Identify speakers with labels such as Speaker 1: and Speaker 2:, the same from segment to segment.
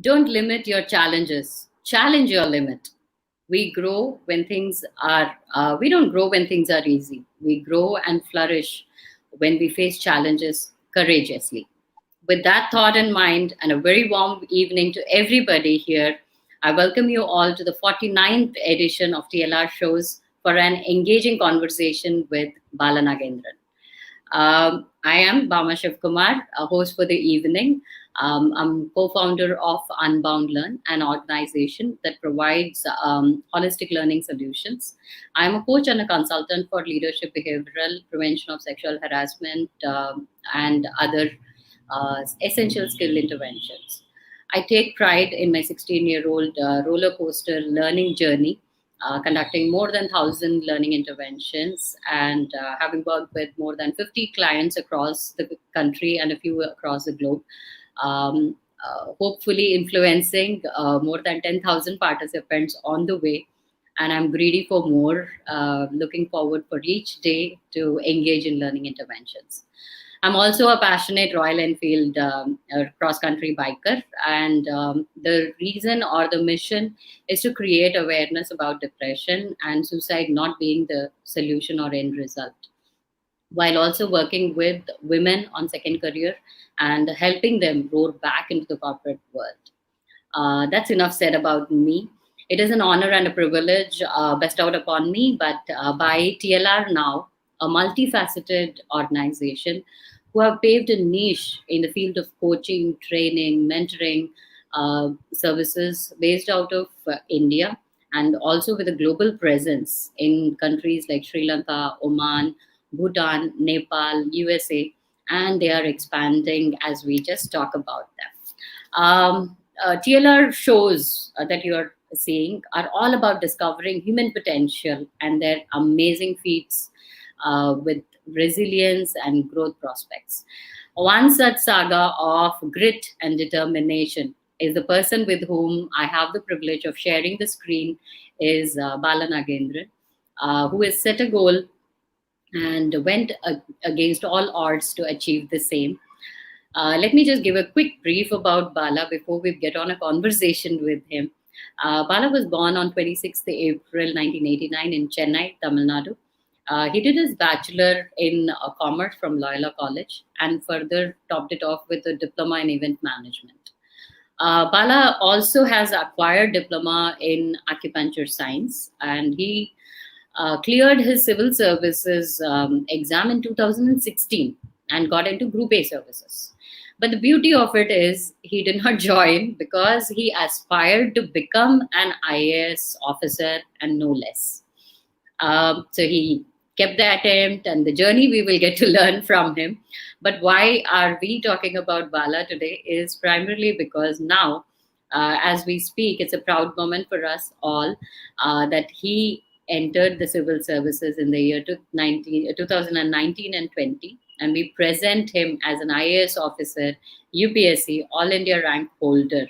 Speaker 1: Don't limit your challenges. Challenge your limit. We grow when things are, we don't grow when things are easy. We grow and flourish when we face challenges courageously. With that thought in mind, and a very warm evening to everybody here, I welcome you all to the 49th edition of TLR Shows for an engaging conversation with Bala Nagendran. I am Bama Shivkumar, a host for the evening. I'm co-founder of UnBoundLearn, an organization that provides holistic learning solutions. I'm a coach and a consultant for leadership, behavioral, prevention of sexual harassment, and other essential skill interventions. I take pride in my 16-year-old roller coaster learning journey, conducting more than 1,000 learning interventions and having worked with more than 50 clients across the country and a few across the globe. Hopefully influencing more than 10,000 participants on the way. And I'm greedy for more, looking forward for each day to engage in learning interventions. I'm also a passionate Royal Enfield cross-country biker, and the reason or the mission is to create awareness about depression and suicide not being the solution or end result, while also working with women on second career and helping them roar back into the corporate world. That's enough said about me. It is an honor and a privilege bestowed upon me, but by TLR Now, a multifaceted organization who have paved a niche in the field of coaching, training, mentoring services based out of India, and also with a global presence in countries like Sri Lanka, Oman, Bhutan, Nepal, USA, and they are expanding as we just talk about them. TLR shows that you are seeing are all about discovering human potential and their amazing feats with resilience and growth prospects. One such saga of grit and determination is the person with whom I have the privilege of sharing the screen is Bala Nagendran, who has set a goal and went against all odds to achieve the same. Let me just give a quick brief about Bala before we get on a conversation with him. Bala was born on 26th April 1989 in Chennai, Tamil Nadu. He did his bachelor in commerce from Loyola College and further topped it off with a diploma in event management. Bala also has acquired diploma in acupuncture science, and he cleared his civil services exam in 2016 and got into Group A services. But the beauty of it is he did not join because he aspired to become an IAS officer and no less. So he kept the attempt and the journey we will get to learn from him. But why are we talking about Bala today is primarily because now, as we speak, it's a proud moment for us all that he entered the civil services in the year 2019 and 20. And we present him as an IAS officer, UPSC, All India rank holder.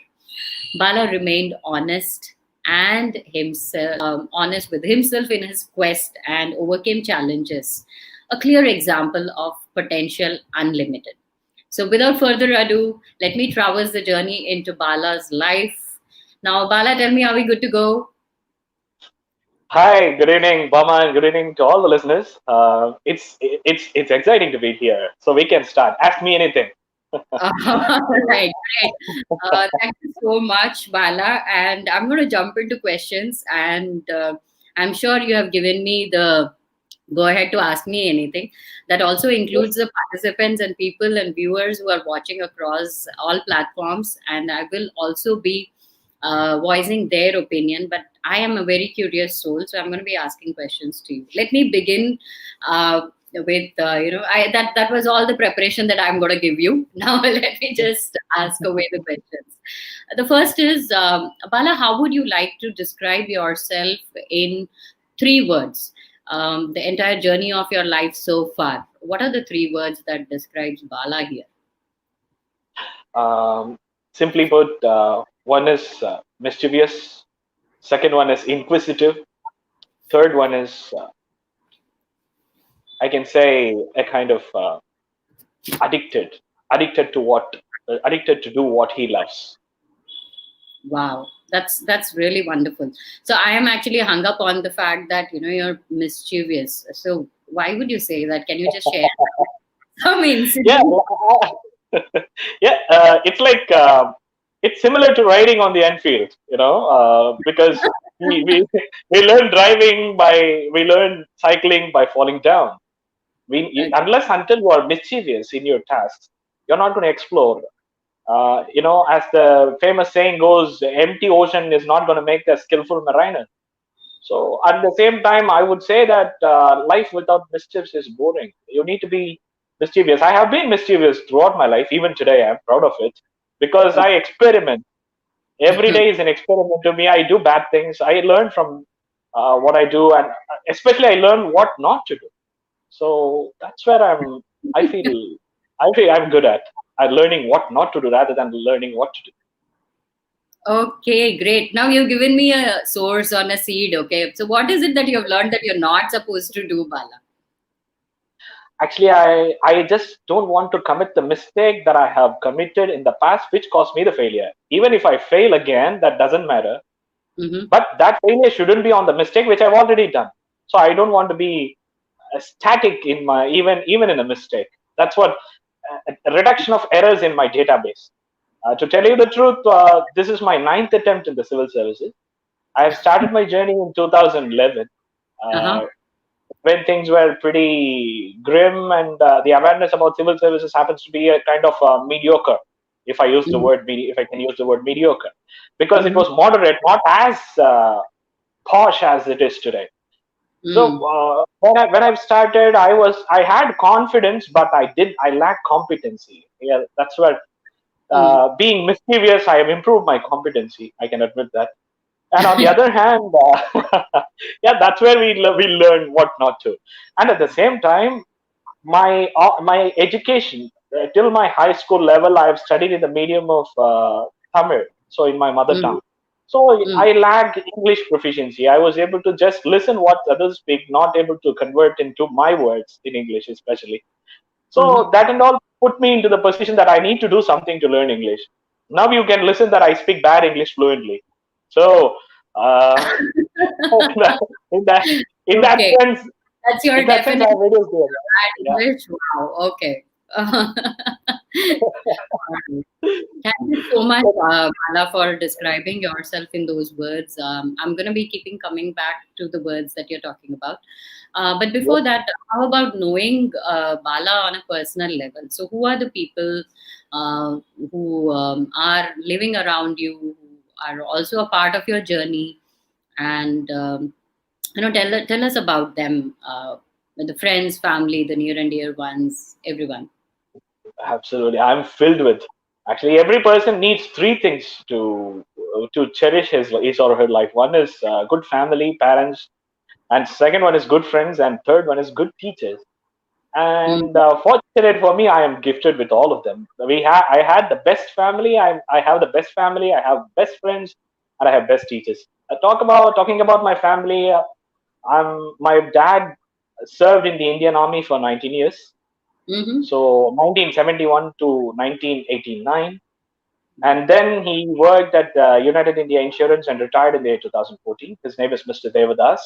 Speaker 1: Bala remained honest and himself honest with himself in his quest and overcame challenges. A clear example of potential unlimited. So, without further ado, let me traverse the journey into Bala's life. Now, Bala, tell me, are we good to go?
Speaker 2: Hi, good evening, Bama, and good evening to all the listeners. It's exciting to be here, so we can start. Ask me anything.
Speaker 1: Right, great. Thank you so much, Bala. And I'm going to jump into questions. And I'm sure you have given me the go ahead to ask me anything. That also includes
Speaker 2: Yes.
Speaker 1: the participants and people and viewers who are watching across all platforms. And I will also be voicing their opinion. But I am a very curious soul, so I'm going to be asking questions to you. Let me begin with that was all the preparation that I'm going to give you. Now let me just ask away the questions. The first is, Bala, how would you like to describe yourself in 3 words? The entire journey of your life so far. What are the 3 words that describes Bala here?
Speaker 2: Um, Simply put, one is mischievous. Second one is inquisitive. Third one is, I can say, a kind of addicted, addicted to what, addicted to do what he loves.
Speaker 1: Wow, that's really wonderful. So I am actually hung up on the fact that you're mischievous. So why would you say that? Can you just share some
Speaker 2: Yeah,
Speaker 1: incident?
Speaker 2: yeah. It's like it's similar to riding on the Enfield, because we we learn driving we learn cycling by falling down.
Speaker 1: Okay.
Speaker 2: Unless until you are mischievous in your tasks, you're not going to explore. As the famous saying goes, empty ocean is not going to make a skillful mariner. So at the same time, I would say that life without mischiefs is boring. You need to be mischievous. I have been mischievous throughout my life. Even today, I'm proud of it because I experiment. Every day is an experiment to me. I do bad things. I learn from what I do, and especially I learn what not to do. So that's where I feel. I feel I'm good at learning what not to do rather than learning what to do.
Speaker 1: Okay, great. Now you've given me a source on a seed. Okay, so what is it that you've learned that you're not supposed to do, Bala?
Speaker 2: Actually, I just don't want to commit the mistake that I have committed in the past, which caused me the failure. Even if I fail again, that doesn't matter.
Speaker 1: Mm-hmm.
Speaker 2: But that failure shouldn't be on the mistake which I've already done. So I don't want to be static in my even in a mistake. That's what a reduction of errors in my database. To tell you the truth, this is my ninth attempt in the civil services. I have started my journey in 2011.
Speaker 1: Uh-huh.
Speaker 2: Uh, when things were pretty grim and the awareness about civil services happens to be a kind of mediocre, if I use the
Speaker 1: Mm-hmm.
Speaker 2: word if I can use the word mediocre, because it
Speaker 1: Mm-hmm.
Speaker 2: was moderate, not as posh as it is today. So
Speaker 1: Mm.
Speaker 2: when I started, I had confidence, but I lacked competency. Yeah, that's where
Speaker 1: Mm.
Speaker 2: being mischievous, I have improved my competency. I can admit that. And on the other hand, yeah, that's where we learn what not to. And at the same time, my education till my high school level, I have studied in the medium of Tamil, so in my mother
Speaker 1: Mm-hmm.
Speaker 2: tongue. So
Speaker 1: Mm.
Speaker 2: I lacked English proficiency. I was able to just listen what others speak, not able to convert into my words in English, especially.
Speaker 1: Mm-hmm.
Speaker 2: So that and all put me into the position that I need to do something to learn English. Now you can listen that I speak bad English fluently. So uh, in that in that
Speaker 1: Okay,
Speaker 2: sense,
Speaker 1: that's your
Speaker 2: in that sense, I
Speaker 1: definition
Speaker 2: reduced it.
Speaker 1: of bad
Speaker 2: Yeah.
Speaker 1: English. Wow. Okay. Thank you so much, Bala, for describing yourself in those words. I'm going to be keeping coming back to the words that you're talking about. But before
Speaker 2: Yep.
Speaker 1: that, how about knowing Bala on a personal level? So, who are the people uh, who are living around you, who are also a part of your journey? And, tell us about them, the friends, family, the near and dear ones, everyone.
Speaker 2: Absolutely, I'm filled with. Actually, every person needs three things to cherish his or her life. One is good family, parents, and second one is good friends, and third one is good teachers.
Speaker 1: Mm.
Speaker 2: And fortunate for me, I am gifted with all of them. I had the best family. I have the best family. I have best friends, and I have best teachers. Talking about my family. My dad served in the Indian Army for 19 years.
Speaker 1: Mm-hmm.
Speaker 2: So 1971 to 1989. And then he worked at United India Insurance and retired in the year 2014. His name is Mr. Devadas.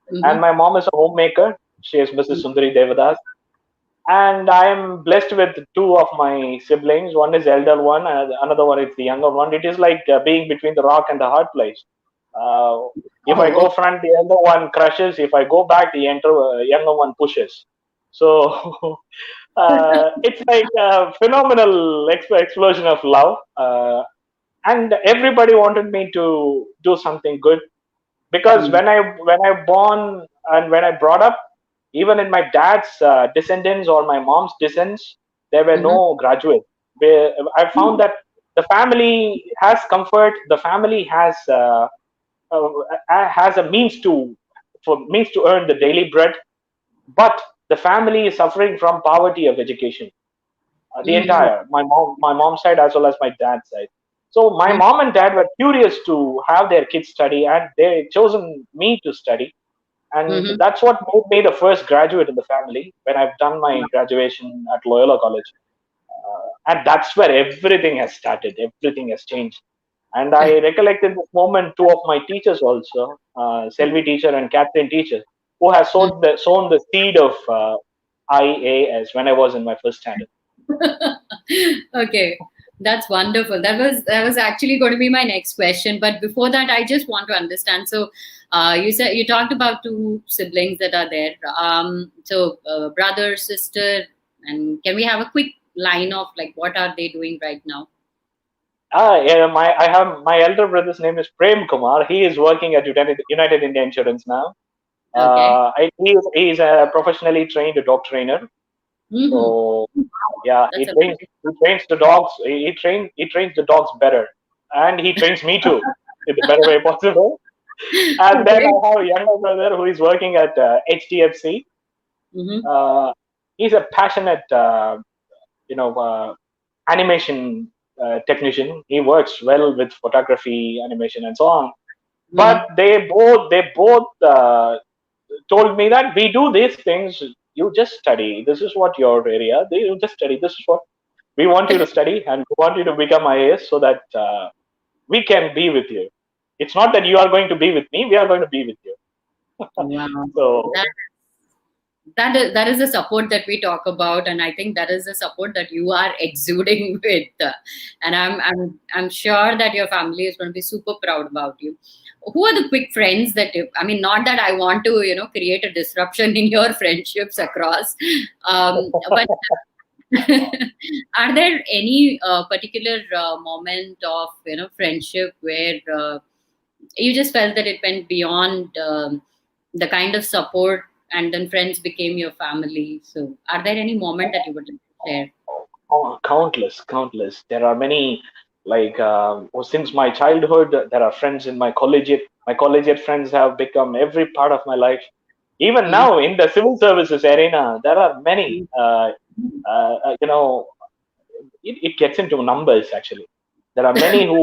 Speaker 2: And
Speaker 1: Mm-hmm.
Speaker 2: my mom is a homemaker. She is Mrs. Sundari Devadas. And I am blessed with two of my siblings. One is elder one, and another one is the younger one. It is like being between the rock and the hard place. Uh, if I
Speaker 1: Oh,
Speaker 2: go front, the elder one crushes. If I go back, the younger one pushes. So it's like a phenomenal explosion of love. And everybody wanted me to do something good because
Speaker 1: okay.
Speaker 2: when I born and when I brought up, even in my dad's descendants or my mom's descendants, there were
Speaker 1: Mhm.
Speaker 2: no graduates. I found that the family has comfort, the family uh, has a means to earn the daily bread, but the family is suffering from poverty of education. The
Speaker 1: Mhm.
Speaker 2: entire my mom's side as well as my dad's side. So my
Speaker 1: Mhm.
Speaker 2: mom and dad were curious to have their kids study, and they chosen me to study, and
Speaker 1: Mhm.
Speaker 2: that's what made me the first graduate in the family when I've done my graduation at Loyola College, and that's where everything has started. Everything has changed. And I recollected this moment, two of my teachers also, Selvi teacher and Catherine teacher, who has sown the seed of IAS when I was in my first standard.
Speaker 1: Okay, that's wonderful. That was actually going to be my next question, but before that, I just want to understand. So, you said you talked about two siblings that are there. So brother, sister, and can we have a quick line of like what are they doing right now?
Speaker 2: Yeah, I have my elder brother's name is Prem Kumar. He is working at United India Insurance now.
Speaker 1: Okay.
Speaker 2: He is a professionally trained dog trainer.
Speaker 1: Mm-hmm.
Speaker 2: So yeah,
Speaker 1: That's a
Speaker 2: he trains the dogs. He trains the dogs better, and he trains me too in the better way possible. And then
Speaker 1: okay.
Speaker 2: I have a younger brother who is working at HDFC.
Speaker 1: Mm-hmm.
Speaker 2: Uh, he's a passionate, animation technician. He works well with photography, animation, and so on. But
Speaker 1: Mm-hmm.
Speaker 2: they both told me that we do these things. You just study. This is what your area. You just study. This is what we want you to study, and we want you to become IAS so that we can be with you. It's not that you are going to be with me. We are going to be with you.
Speaker 1: Wow.
Speaker 2: So
Speaker 1: That is the support that we talk about, and I think that is the support that you are exuding with, and I'm sure that your family is going to be super proud about you. Who are the quick friends that you, I mean, not that I want to create a disruption in your friendships across, but are there any particular moment of friendship where you just felt that it went beyond the kind of support, and then friends became your family? So are there any moment that you would like to share?
Speaker 2: oh, countless. There are many. Like since my childhood, there are friends in my collegiate. My collegiate friends have become every part of my life. Even
Speaker 1: Mhm.
Speaker 2: now in the civil services arena, there are many. Uh, uh, you know, it gets into numbers actually. There are many who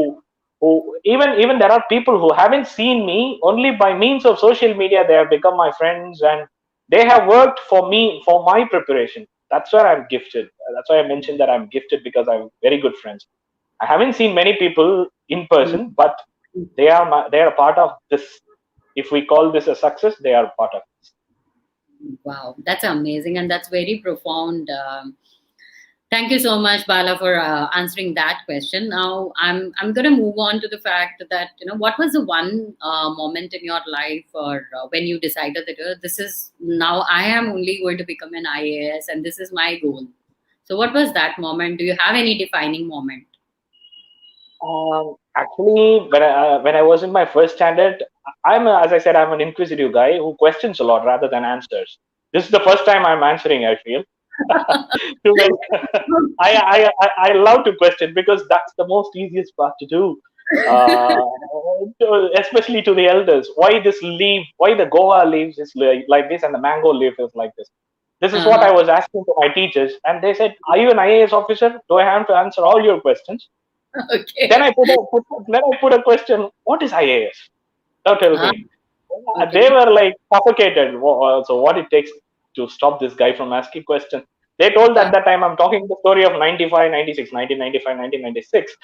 Speaker 2: even there are people who haven't seen me, only by means of social media they have become my friends, and they have worked for me for my preparation. That's where I'm gifted. That's why I mentioned that I'm gifted, because I have very good friends. I haven't seen many people in person, but they are a part of this. If we call this a success, they are part of this.
Speaker 1: Wow, that's amazing, and that's very profound. Thank you so much, Bala, for answering that question. Now, I'm going to move on to the fact that what was the one moment in your life, or when you decided that this is now I am only going to become an IAS, and this is my goal. So, what was that moment? Do you have any defining moment?
Speaker 2: Actually, when I was in my first standard, as I said, I'm an inquisitive guy who questions a lot rather than answers. This is the first time I'm answering, I feel. I love to question, because that's the most easiest part to do. Uh, Especially to the elders. Why this leaf? Why the Goa leaves is like this and the mango leaf is like this? This is what
Speaker 1: Uh-huh.
Speaker 2: I was asking to my teachers, and they said, "Are you an IAS officer? Do I have to answer all your questions?" Then
Speaker 1: Okay.
Speaker 2: I put a question. What is IAS? Now tell
Speaker 1: Ah,
Speaker 2: me. They
Speaker 1: okay.
Speaker 2: were like suffocated. So what it takes to stop this guy from asking questions? They told
Speaker 1: Uh,
Speaker 2: at that time, I'm talking the story of 95, 96, 1995, 1996.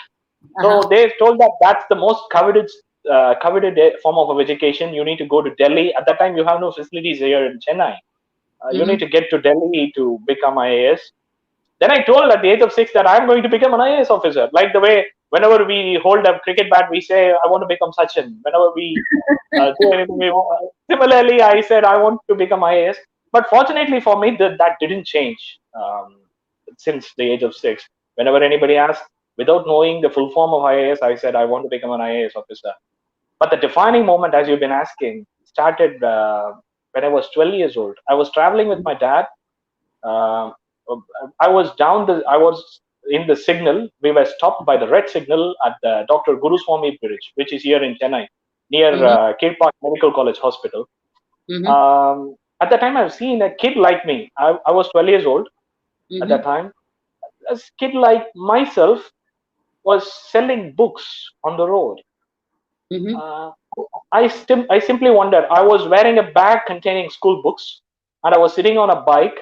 Speaker 2: So
Speaker 1: uh-huh.
Speaker 2: they told that that's the most coveted form of education. You need to go to Delhi. At that time, you have no facilities here in Chennai. You need
Speaker 1: Mm-hmm.
Speaker 2: to get to Delhi to become IAS. Then I told at the age of 6 that I'm going to become an IAS officer. Like the way whenever we hold a cricket bat, we say, I want to become Sachin. Whenever we do anything, similarly, I said, I want to become IAS. But fortunately for me, that didn't change since the age of 6. Whenever anybody asked, without knowing the full form of IAS, I said, I want to become an IAS officer. But the defining moment, as you've been asking, started when I was 12 years old. I was traveling with my dad. um, I was in the signal. We were stopped by the red signal at the Dr. Guruswamy Bridge, which is here in Chennai, near
Speaker 1: Mm-hmm.
Speaker 2: Kirpak Medical College Hospital.
Speaker 1: Mm-hmm.
Speaker 2: At that time, I've seen a kid like me. I was 12 years old at that
Speaker 1: Mm-hmm.
Speaker 2: time. A kid like myself was selling books on the road.
Speaker 1: Mm-hmm.
Speaker 2: Uh, I simply wondered. I was wearing a bag containing school books, and I was sitting on a bike.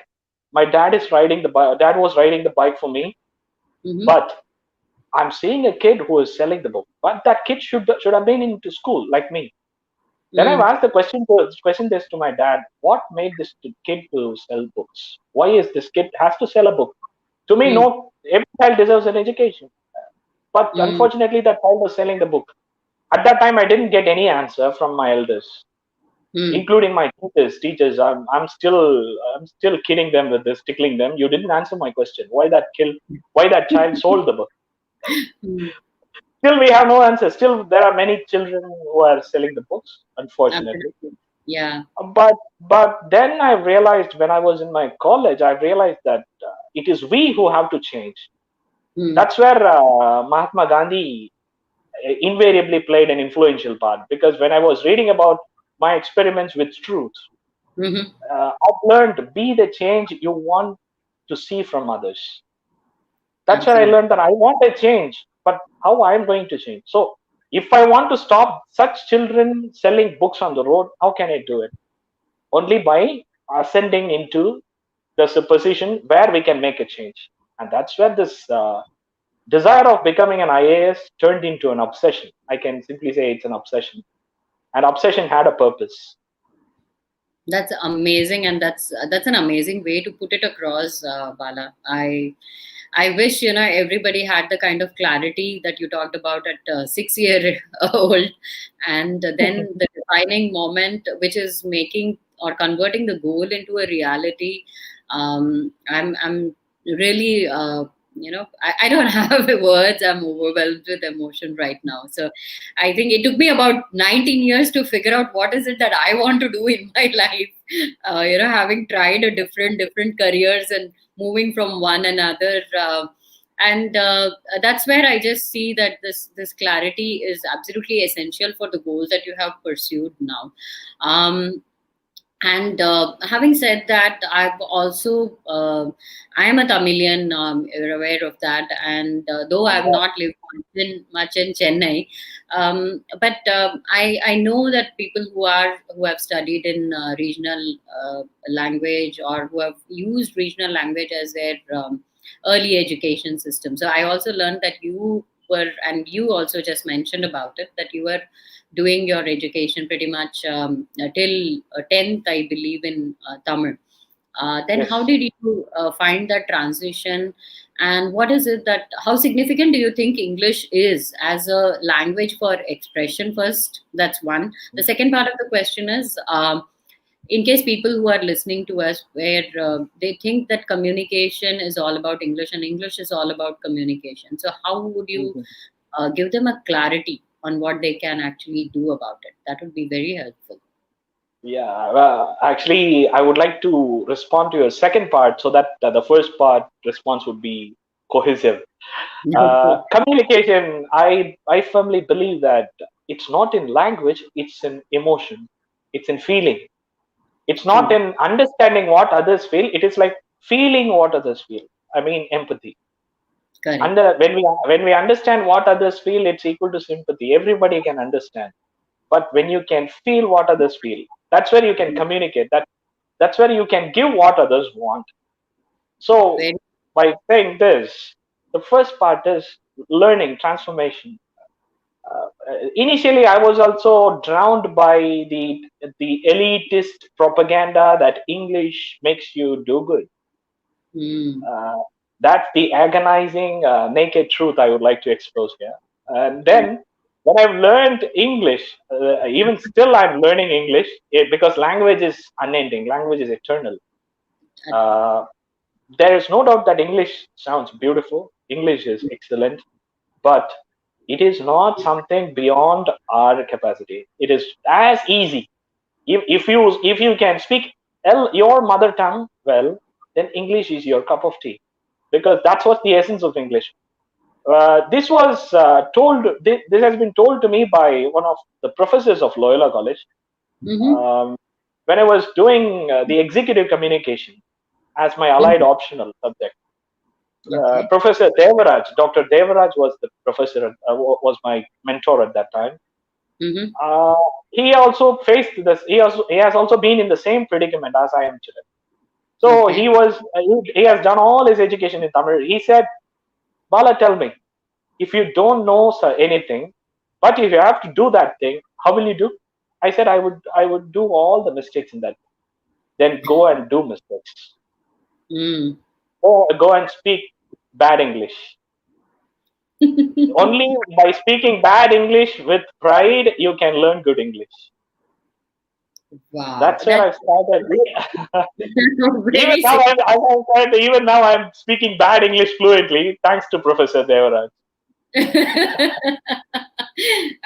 Speaker 2: My dad is riding the bike. Dad was riding the bike for me,
Speaker 1: Mm-hmm.
Speaker 2: but I'm seeing a kid who is selling the book, but that kid should have been into school like me. Then I've
Speaker 1: Mm,
Speaker 2: asked the question this to my dad: what made this kid to sell books? Why is this kid has to sell a book? To me,
Speaker 1: mm,
Speaker 2: no, every child deserves an education. But
Speaker 1: mm,
Speaker 2: unfortunately, that child was selling the book. At that time, I didn't get any answer from my elders,
Speaker 1: mm.
Speaker 2: including my teachers. I'm still kidding them with this, tickling them. You didn't answer my question. Why that child sold the book?
Speaker 1: Mm.
Speaker 2: Still, we have no answer. Still, there are many children who are selling the books, unfortunately.
Speaker 1: Absolutely. Yeah.
Speaker 2: But then I realized, when I was in my college, I realized that it is we who have to change.
Speaker 1: Mm,
Speaker 2: That's where Mahatma Gandhi invariably played an influential part, because when I was reading about my experiments with truth,
Speaker 1: mm-hmm.
Speaker 2: I've learned to be the change you want to see from others. That's where I
Speaker 1: Absolutely.
Speaker 2: learned that I want a change, but how I'm going to change. So if I want to stop such children selling books on the road, how can I do it? Only by ascending into the position where we can make a change. And that's where this desire of becoming an IAS turned into an obsession. I can simply say it's an obsession. And obsession had a purpose.
Speaker 1: That's amazing, and that's an amazing way to put it across, Bala. I wish everybody had the kind of clarity that you talked about at 6 year old, and then the defining moment, which is making or converting the goal into a reality. I'm really I don't have words. I'm overwhelmed with emotion right now. So I think it took me about 19 years to figure out what is it that I want to do in my life. Having tried a different careers and moving from one another. And That's where I just see that this clarity is absolutely essential for the goals that you have pursued now. Um, and Having said that, I've also I am a Tamilian. You're aware of that. And though I've not lived much in Chennai, but I know that people who have studied in regional language, or who have used regional language as their early education system. So I also learned that and you also just mentioned about it, that you were doing your education pretty much till 10th, I believe, in Tamil. Then how
Speaker 2: Yes.
Speaker 1: did you find that transition? And what is it how significant do you think English is as a language for expression first? That's one. The second part of the question is, in case people who are listening to us, where they think that communication is all about English and English is all about communication. So how would you
Speaker 2: Mhm.
Speaker 1: give them a clarity on what they can actually do about it? That would be very helpful.
Speaker 2: Yeah. Actually, I would like to respond to your second part so that the first part response would be cohesive.
Speaker 1: Okay.
Speaker 2: Communication, I firmly believe that it's not in language, it's in emotion, it's in feeling. It's not
Speaker 1: True.
Speaker 2: in understanding what others feel, it is like feeling what others feel. I mean, empathy.
Speaker 1: Correct.
Speaker 2: When we understand what others feel, it's equal to sympathy. Everybody can understand. But when you can feel what others feel, that's where you can communicate. That's where you can give what others want. So
Speaker 1: Very.
Speaker 2: by saying this, the first part is learning transformation. Initially, I was also drowned by the elitist propaganda that English makes you do good.
Speaker 1: Mm.
Speaker 2: Uh, that's the agonizing, naked truth I would like to expose here. And then, when I've learned English, even still I'm learning English, because language is unending, language is eternal. Uh, there is no doubt that English sounds beautiful, English is excellent, but it is not something beyond our capacity. It is as easy. If you can speak your mother tongue well, then English is your cup of tea, because that's what the essence of English. This was told. This has been told to me by one of the professors of Loyola College,
Speaker 1: Mm-hmm.
Speaker 2: um, when I was doing the executive communication as my allied
Speaker 1: Mm-hmm.
Speaker 2: optional subject.
Speaker 1: Okay.
Speaker 2: Professor Devaraj, Dr. Devaraj was the professor, was my mentor at that time.
Speaker 1: Mm-hmm.
Speaker 2: Uh, he also faced this. He has also been in the same predicament as I am today. So
Speaker 1: Okay.
Speaker 2: he has done all his education in Tamil. He said, "Bala, tell me, if you don't know anything, but if you have to do that thing, how will you do? I said I would do all the mistakes in that. Then go and do mistakes.
Speaker 1: Mm.
Speaker 2: Go and speak bad English. Only by speaking bad English with pride you can learn good English.
Speaker 1: Wow,
Speaker 2: That's where
Speaker 1: that's
Speaker 2: I started. Even
Speaker 1: very
Speaker 2: now,
Speaker 1: simple.
Speaker 2: even now I'm speaking bad English fluently thanks to Professor Devaraj.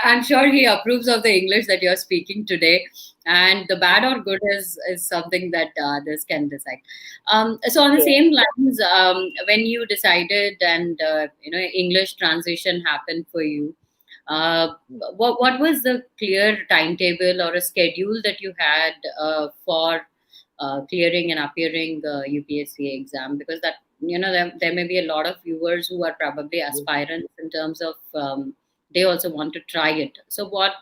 Speaker 1: I'm sure he approves of the English that you're speaking today, and the bad or good is something that others can decide. So on the
Speaker 2: Yeah.
Speaker 1: same lines, when you decided and English transition happened for you, what was the clear timetable or a schedule that you had for clearing and appearing UPSC exam? Because that there may be a lot of viewers who are probably aspirants in terms of they also want to try it. So what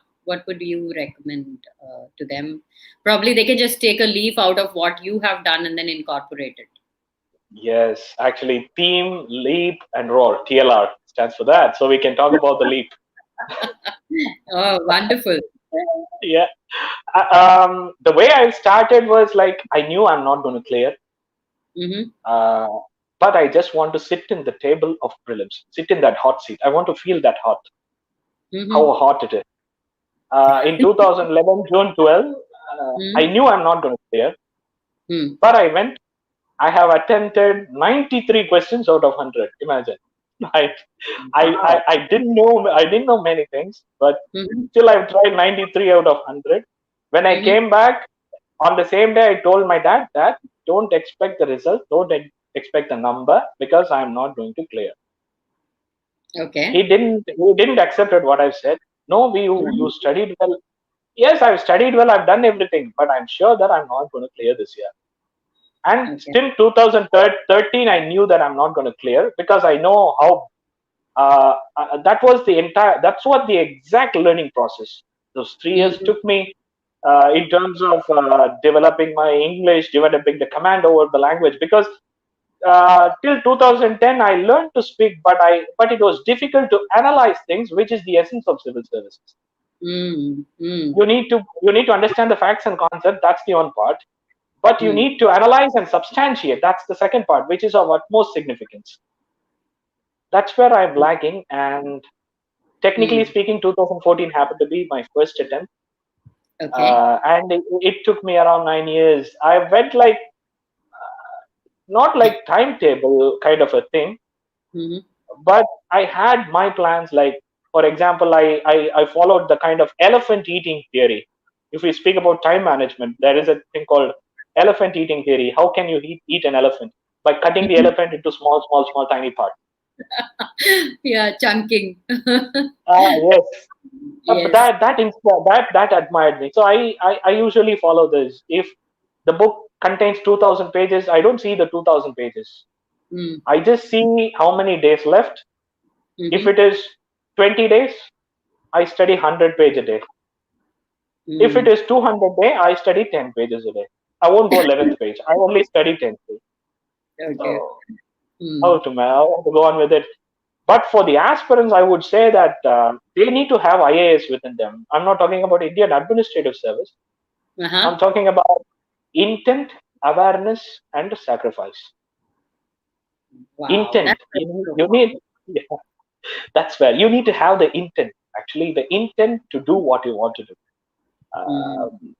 Speaker 1: would you recommend to them? Probably they can just take a leaf out of what you have done and then incorporate it.
Speaker 2: Yes, actually, Theme, Leap, and Roar, TLR stands for that. So we can talk about the leap.
Speaker 1: Oh, wonderful.
Speaker 2: Yeah. The way I started was like I knew I'm not going to clear,
Speaker 1: Mm-hmm.
Speaker 2: uh, but I just want to sit in the table of prelims, sit in that hot seat. I want to feel that hot,
Speaker 1: Mm-hmm.
Speaker 2: how hot it is. In 2011, June 12, I
Speaker 1: Mm-hmm.
Speaker 2: knew I'm not going to clear,
Speaker 1: Mm.
Speaker 2: but I went. I have attempted 93 questions out of 100. Imagine. I,
Speaker 1: Wow.
Speaker 2: I didn't know many things, but
Speaker 1: Mm-hmm.
Speaker 2: still I've tried 93 out of 100. When I
Speaker 1: Mm-hmm.
Speaker 2: came back on the same day, I told my dad that don't expect the result, don't expect the number because I'm not going to clear.
Speaker 1: Okay.
Speaker 2: He didn't accept what I said. No, you
Speaker 1: Mm-hmm.
Speaker 2: studied well. Yes, I've studied well, I've done everything, but I'm sure that I'm not going to clear this year. And
Speaker 1: Okay.
Speaker 2: still 2013, I knew that I'm not going to clear because I know how that's what the exact learning process. Those 3 years
Speaker 1: Mm-hmm.
Speaker 2: took me in terms of developing my English, developing the command over the language. Because till 2010, I learned to speak, but it was difficult to analyze things, which is the essence of civil services.
Speaker 1: Mm-hmm.
Speaker 2: You need to understand the facts and concept. That's the one part. But you
Speaker 1: Mm-hmm.
Speaker 2: need to analyze and substantiate. That's the second part, which is of utmost significance. That's where I'm lagging. And technically
Speaker 1: Mm.
Speaker 2: speaking, 2014 happened to be my first attempt.
Speaker 1: Okay.
Speaker 2: And it took me around 9 years. I went like, not like timetable kind of a thing,
Speaker 1: Mm-hmm.
Speaker 2: but I had my plans. Like, for example, I followed the kind of elephant eating theory. If we speak about time management, there is a thing called elephant eating theory. How can you eat an elephant? By cutting the elephant into small, small, small, tiny parts.
Speaker 1: Yeah, chunking.
Speaker 2: Yes. But
Speaker 1: Yes.
Speaker 2: that admired me. So I usually follow this. If the book contains 2,000 pages, I don't see the 2,000 pages.
Speaker 1: Mm.
Speaker 2: I just see how many days left. If
Speaker 1: Mm-hmm.
Speaker 2: it is 20 days, I study 100 page a day. If it
Speaker 1: Mm.
Speaker 2: is 200 day, I study 10 pages a day. I won't go 11th page. I only study 10th page.
Speaker 1: Okay.
Speaker 2: So
Speaker 1: Mm.
Speaker 2: I have to go on with it. But for the aspirants, I would say that they need to have IAS within them. I'm not talking about Indian Administrative Service.
Speaker 1: Uh-huh.
Speaker 2: I'm talking about intent, awareness, and sacrifice.
Speaker 1: Wow.
Speaker 2: Intent.
Speaker 1: That's very
Speaker 2: You
Speaker 1: profound.
Speaker 2: need, yeah, that's where you need to have the intent. Actually, the intent to do what you want to do.
Speaker 1: Mm.
Speaker 2: Um,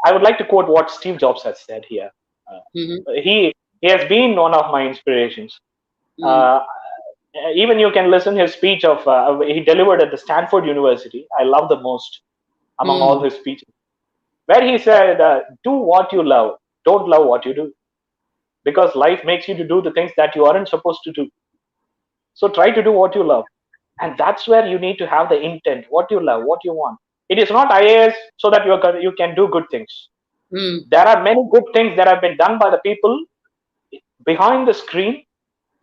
Speaker 2: I would like to quote what Steve Jobs has said here.
Speaker 1: Mm-hmm.
Speaker 2: He has been one of my inspirations.
Speaker 1: Mm.
Speaker 2: Uh, Even you can listen his speech of he delivered at the Stanford University. I love the most among all
Speaker 1: Mm.
Speaker 2: his speeches, where he said, "Do what you love. Don't love what you do, because life makes you to do the things that you aren't supposed to do. So try to do what you love, and that's where you need to have the intent, what you love, what you want. It is not IAS so that you can do good things.
Speaker 1: Mm.
Speaker 2: There are many good things that have been done by the people behind the screen,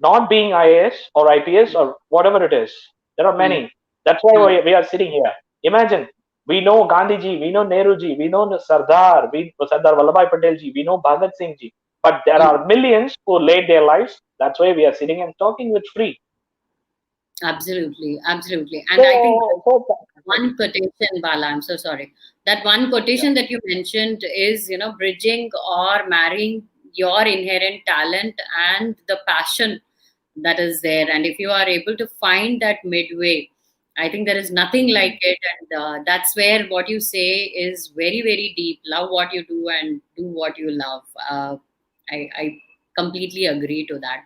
Speaker 2: not being IAS or IPS or whatever it is. There are
Speaker 1: Mm.
Speaker 2: many. That's why
Speaker 1: Mm.
Speaker 2: we are sitting here. Imagine, we know Gandhiji, we know Nehruji, we know Sardar, Sardar Vallabhai Patelji, we know Bhagat Singhji. But there
Speaker 1: Mm.
Speaker 2: are millions who laid their lives. That's why we are sitting and talking with free.
Speaker 1: Absolutely, absolutely. And I think
Speaker 2: So
Speaker 1: one quotation, Bala, I'm so sorry. That one
Speaker 2: yeah.
Speaker 1: quotation that you mentioned is, bridging or marrying your inherent talent and the passion that is there. And if you are able to find that midway, I think there is nothing like it. And that's where what you say is very, very deep. Love what you do and do what you love. I completely agree to that.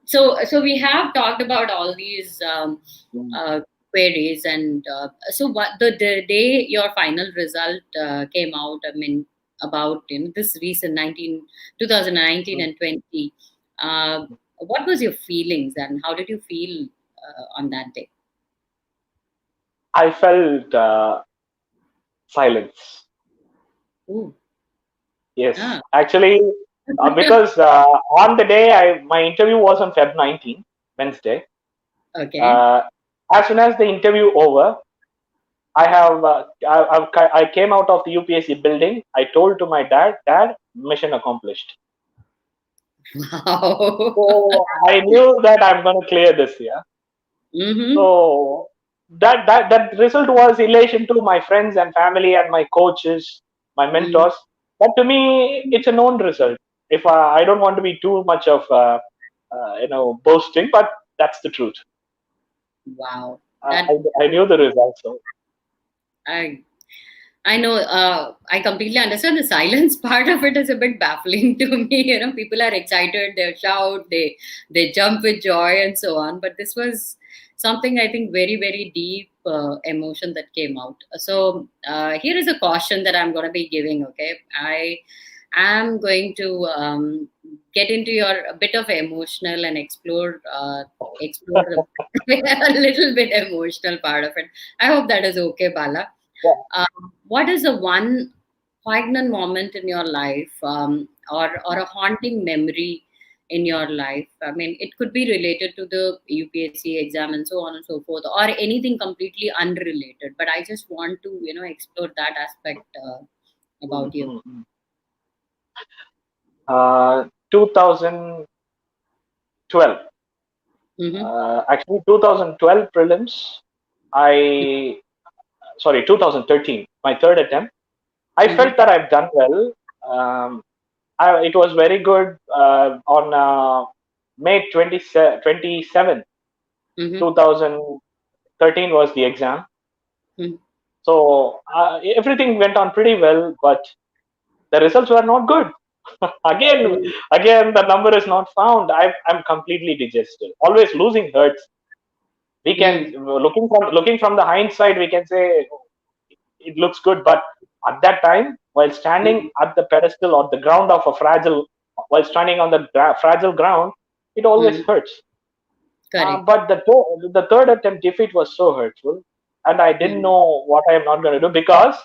Speaker 1: So we have talked about all these
Speaker 2: Mm.
Speaker 1: uh, queries, and so what the day your final result came out. I mean, about this recent 2019
Speaker 2: Mm.
Speaker 1: and 20. What was your feelings, and how did you feel on that day?
Speaker 2: I felt silence.
Speaker 1: Ooh,
Speaker 2: Yes,
Speaker 1: ah,
Speaker 2: actually, because on the day my interview was on Feb 19, Wednesday.
Speaker 1: okay.
Speaker 2: Uh, as soon as the interview over, I came out of the UPSC building. I told to my Dad, mission accomplished.
Speaker 1: Wow.
Speaker 2: So I knew that I'm going to clear this year.
Speaker 1: Mm-hmm.
Speaker 2: So that result was elation to my friends and family and my coaches, my
Speaker 1: Mm.
Speaker 2: mentors. But to me, it's a known result. If I don't want to be too much of boasting, but that's the truth.
Speaker 1: Wow.
Speaker 2: Uh,
Speaker 1: That
Speaker 2: I knew the result. So
Speaker 1: I I know. I completely understand. The silence part of it is a bit baffling to me. People are excited, they shout, they jump with joy, and so on. But this was something, I think, very, very deep emotion that came out. So here is a caution that I'm going to be giving. Okay, I am going to get into your a bit of emotional and explore a little bit emotional part of it. I hope that is okay, Bala.
Speaker 2: yeah.
Speaker 1: What is the one poignant moment in your life, or a haunting memory in your life? I mean, it could be related to the UPSC exam and so on and so forth, or anything completely unrelated. But I just want to, explore that aspect about you.
Speaker 2: Mm-hmm. 2012.
Speaker 1: Mm-hmm.
Speaker 2: Actually, 2012 prelims. I sorry, 2013. My third attempt. I
Speaker 1: Mm-hmm.
Speaker 2: felt that I've done well. Um, it was very good on May 27,
Speaker 1: Mm-hmm.
Speaker 2: 2013 was the exam.
Speaker 1: Mm-hmm.
Speaker 2: So everything went on pretty well, but the results were not good. again,
Speaker 1: Oh,
Speaker 2: again, the number is not found. I'm completely digested. Always losing hurts. We can
Speaker 1: mm,
Speaker 2: looking from the hindsight, we can say it looks good, but at that time, while standing
Speaker 1: mm,
Speaker 2: at the pedestal or the ground of a fragile, while standing on the fragile ground, it always
Speaker 1: mm.
Speaker 2: hurts.
Speaker 1: Correct.
Speaker 2: But the third attempt defeat was so hurtful, and I didn't
Speaker 1: Mm,
Speaker 2: know what I am not going to do because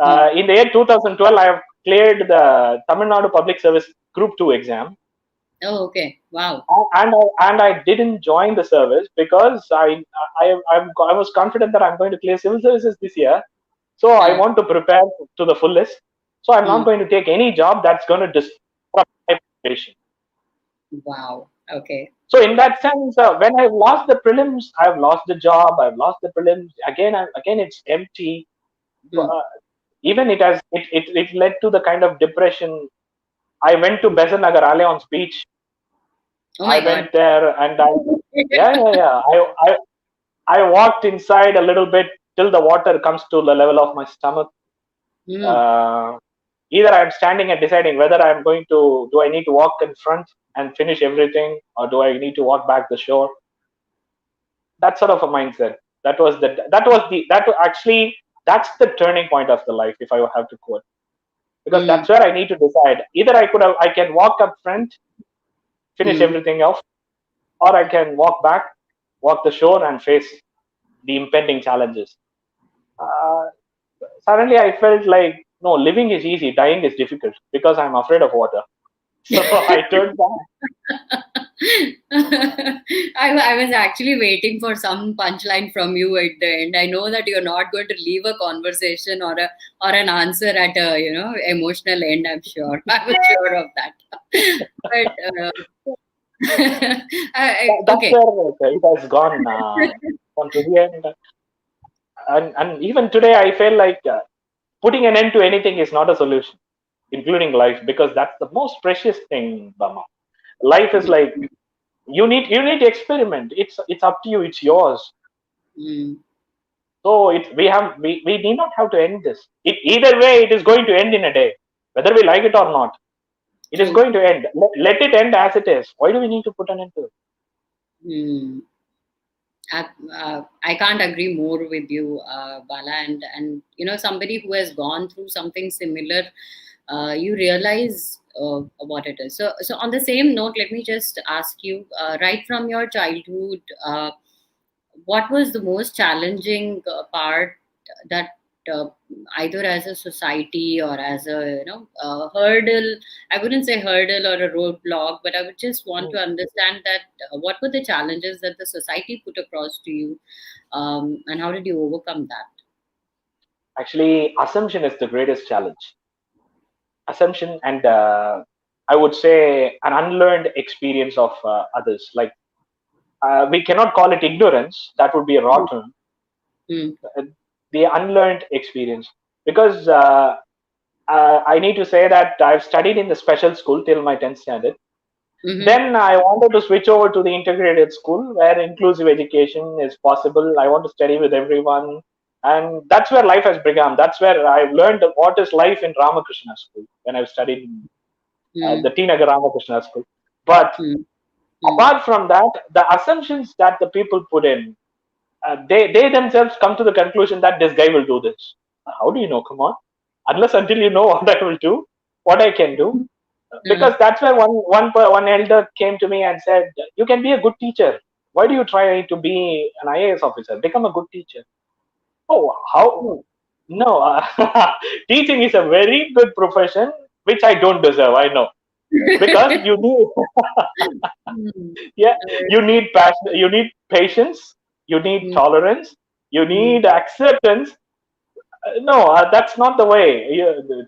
Speaker 1: mm.
Speaker 2: in the year 2012 I have cleared the Tamil Nadu Public Service Group 2 exam,
Speaker 1: Oh, okay. Wow.
Speaker 2: and I didn't join the service because I was confident that I'm going to clear civil services this year. So I
Speaker 1: Uh,
Speaker 2: want to prepare to the fullest. So I'm not
Speaker 1: mm.
Speaker 2: going to take any job that's going to disrupt my preparation.
Speaker 1: Wow. Okay.
Speaker 2: So in that sense, when I've lost the prelims, I've lost the job. I've lost the prelims again. Again, it's empty.
Speaker 1: Mm.
Speaker 2: Even it led to the kind of depression. I went to Besant Nagar Alliance Beach.
Speaker 1: Oh
Speaker 2: I
Speaker 1: my God.
Speaker 2: went there and yeah. I walked inside a little bit till the water comes to the level of my stomach.
Speaker 1: Mm.
Speaker 2: Uh, Either I'm standing and deciding whether I'm going to do I need to walk in front and finish everything, or do I need to walk back the shore. That sort of a mindset. That's the turning point of the life, if I have to quote, because
Speaker 1: Mm.
Speaker 2: that's where I need to decide. Either I can walk up front, finish
Speaker 1: Mm.
Speaker 2: everything else, or I can walk back, walk the shore, and face the impending challenges. uh, Suddenly I felt like, no, living is easy, dying is difficult because I'm afraid of water. So I turned back.
Speaker 1: I was actually waiting for some punchline from you at the end. I know that you're not going to leave a conversation or an answer at a emotional end. I'm sure. I was sure of that. But
Speaker 2: That's
Speaker 1: Okay.
Speaker 2: where it has gone to the end. And even today, I feel like putting an end to anything is not a solution, including life, because that's the most precious thing, Bama. Life is like you need to experiment. It's up to you. It's yours.
Speaker 1: Mm,
Speaker 2: So we need not have to end this. Either way, it is going to end in a day, whether we like it or not. It is
Speaker 1: true.
Speaker 2: going to end. Let it end as it is. Why do we need to put an end to it?
Speaker 1: Mm. I can't agree more with you, Bala. And somebody who has gone through something similar, you realize what it is. So on the same note, let me just ask you, right from your childhood, what was the most challenging part that uh, either as a society or as a hurdle, I wouldn't say hurdle or a roadblock, but I would just want to understand that what were the challenges that the society put across to you, and how did you overcome that?
Speaker 2: Actually, assumption is the greatest challenge. Assumption and I would say an unlearned experience of others. Like we cannot call it ignorance. That would be rotten.
Speaker 1: Mm.
Speaker 2: Uh, the unlearned experience, because I need to say that I've studied in the special school till my 10th standard.
Speaker 1: Mm-hmm.
Speaker 2: Then I wanted to switch over to the integrated school where inclusive education is possible. I want to study with everyone. And that's where life has begun. That's where I've learned what is life in Ramakrishna school when I've studied in the
Speaker 1: Mm.
Speaker 2: T Nagar Ramakrishna school. But
Speaker 1: Mm. Mm.
Speaker 2: apart from that, the assumptions that the people put in, they themselves come to the conclusion that this guy will do this. How do you know? Come on. Unless until you know what I will do, what I can do, because
Speaker 1: Mm.
Speaker 2: that's where one elder came to me and said, "You can be a good teacher. Why do you try to be an IAS officer? Become a good teacher." Oh, how? No, teaching is a very good profession, which I don't deserve. I know, because you need,
Speaker 1: Mm.
Speaker 2: yeah, you need passion, you need patience, you need
Speaker 1: Mm.
Speaker 2: tolerance, you
Speaker 1: Mm.
Speaker 2: need acceptance. No, that's not the way.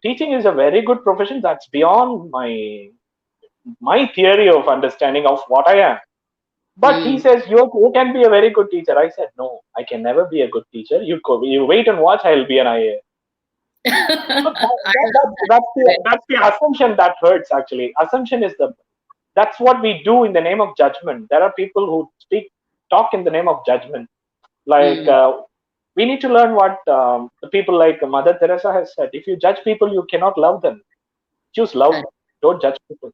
Speaker 2: Teaching is a very good profession. That's beyond my theory of understanding of what I am. But he
Speaker 1: Mm.
Speaker 2: says you can be a very good teacher. I said no, I can never be a good teacher. You wait and watch. I'll be an IA. So
Speaker 1: I
Speaker 2: that's the assumption that hurts. Actually, assumption is that's what we do in the name of judgment. There are people who talk in the name of judgment. Like
Speaker 1: Mm.
Speaker 2: we need to learn what the people like Mother Teresa has said. If you judge people, you cannot love them. Choose love.
Speaker 1: Correct.
Speaker 2: Don't judge people.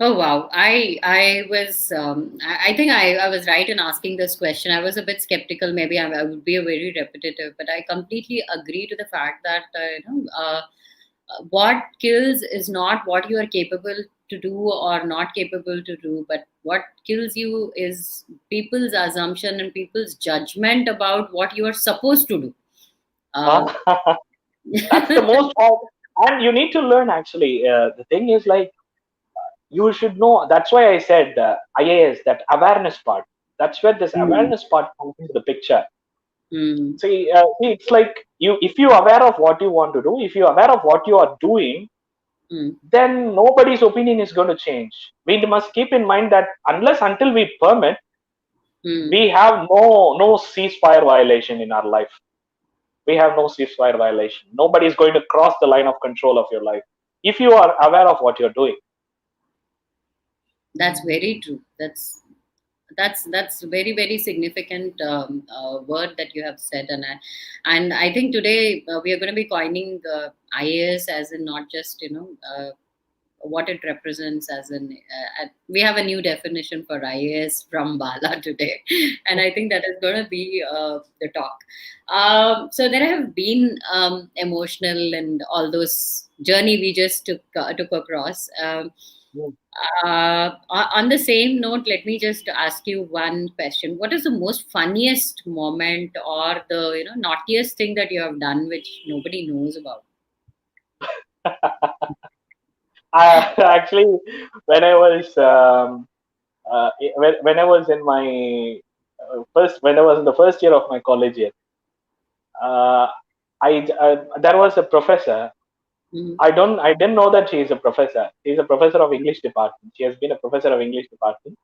Speaker 1: Oh wow! I was I think I was right in asking this question. I was a bit skeptical. Maybe I would be a very repetitive, but I completely agree to the fact that what kills is not what you are capable to do or not capable to do, but what kills you is people's assumption and people's judgment about what you are supposed to do. Uh,
Speaker 2: That's the most hard. And you need to learn actually. The thing is like you should know. That's why I said IAS, that awareness part. That's where this
Speaker 1: mm,
Speaker 2: awareness part comes into the picture.
Speaker 1: mm,
Speaker 2: See, it's like if you're aware of what you want to do, if you're aware of what you are doing,
Speaker 1: mm,
Speaker 2: then nobody's opinion is going to change. We must keep in mind that unless until we permit,
Speaker 1: mm.
Speaker 2: we have no ceasefire violation in our life. We have no ceasefire violation. Nobody is going to cross the line of control of your life if you are aware of what you're doing.
Speaker 1: That's very true. That's very very significant word that you have said, and I think today we are going to be coining IAS as in not just what it represents as in we have a new definition for IAS from Bala today, and I think that is going to be the talk. So there have been emotional and all those journey we just took across. On the same note, let me just ask you one question. What is the most funniest moment or the naughtiest thing that you have done which nobody knows about?
Speaker 2: Actually, when I was when I was in my when I was in the first year of my college year, uh, there was a professor.
Speaker 1: Mm.
Speaker 2: I didn't know that she is a professor. She's a professor of English department. She has been a professor of English department.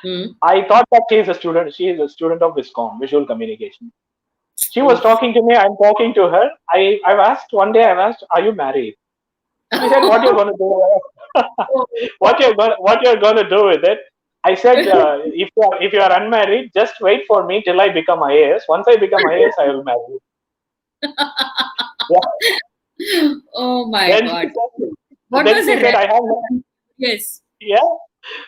Speaker 1: Mm.
Speaker 2: I thought that she is a student. She is a student of Viscom, visual communication. She was
Speaker 1: Oof.
Speaker 2: talking to me. I'm talking to her. I've asked one day. I've asked, "Are you married?" She said, "What you're going to do? What you're going to do with it?" I said, if you are unmarried, just wait for me till I become IAS. Once I become IAS, I will marry you." Yeah.
Speaker 1: Oh my
Speaker 2: Then
Speaker 1: God. What
Speaker 2: then
Speaker 1: was the
Speaker 2: she said,
Speaker 1: rest?
Speaker 2: "I have
Speaker 1: Yes.
Speaker 2: yeah."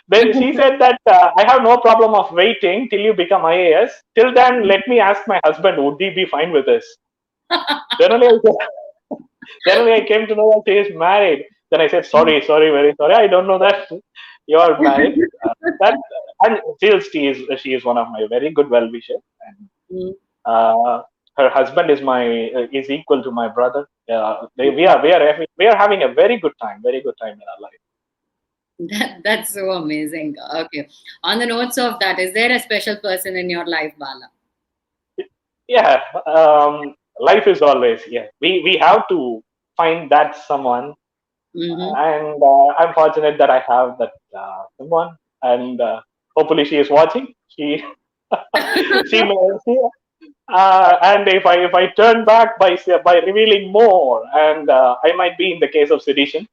Speaker 2: Then she said that I have no problem of waiting till you become IAS. Till then, let me ask my husband, would he be fine with this? Then only I Then only I came to know that she is married. Then I said, sorry, very sorry. I don't know that you are married. That and still she is one of my very good well wishers, and
Speaker 1: Mm.
Speaker 2: uh, her husband is equal to my brother. We are having a very good time in our life.
Speaker 1: That's so amazing. Okay. On the notes of that, is there a special person in your life, Bala?
Speaker 2: Yeah, life is always we have to find that someone,
Speaker 1: Mm-hmm.
Speaker 2: and I'm fortunate that I have that someone, and hopefully she is watching. She may see, and if I turn back by revealing more, and I might be in the case of sedition.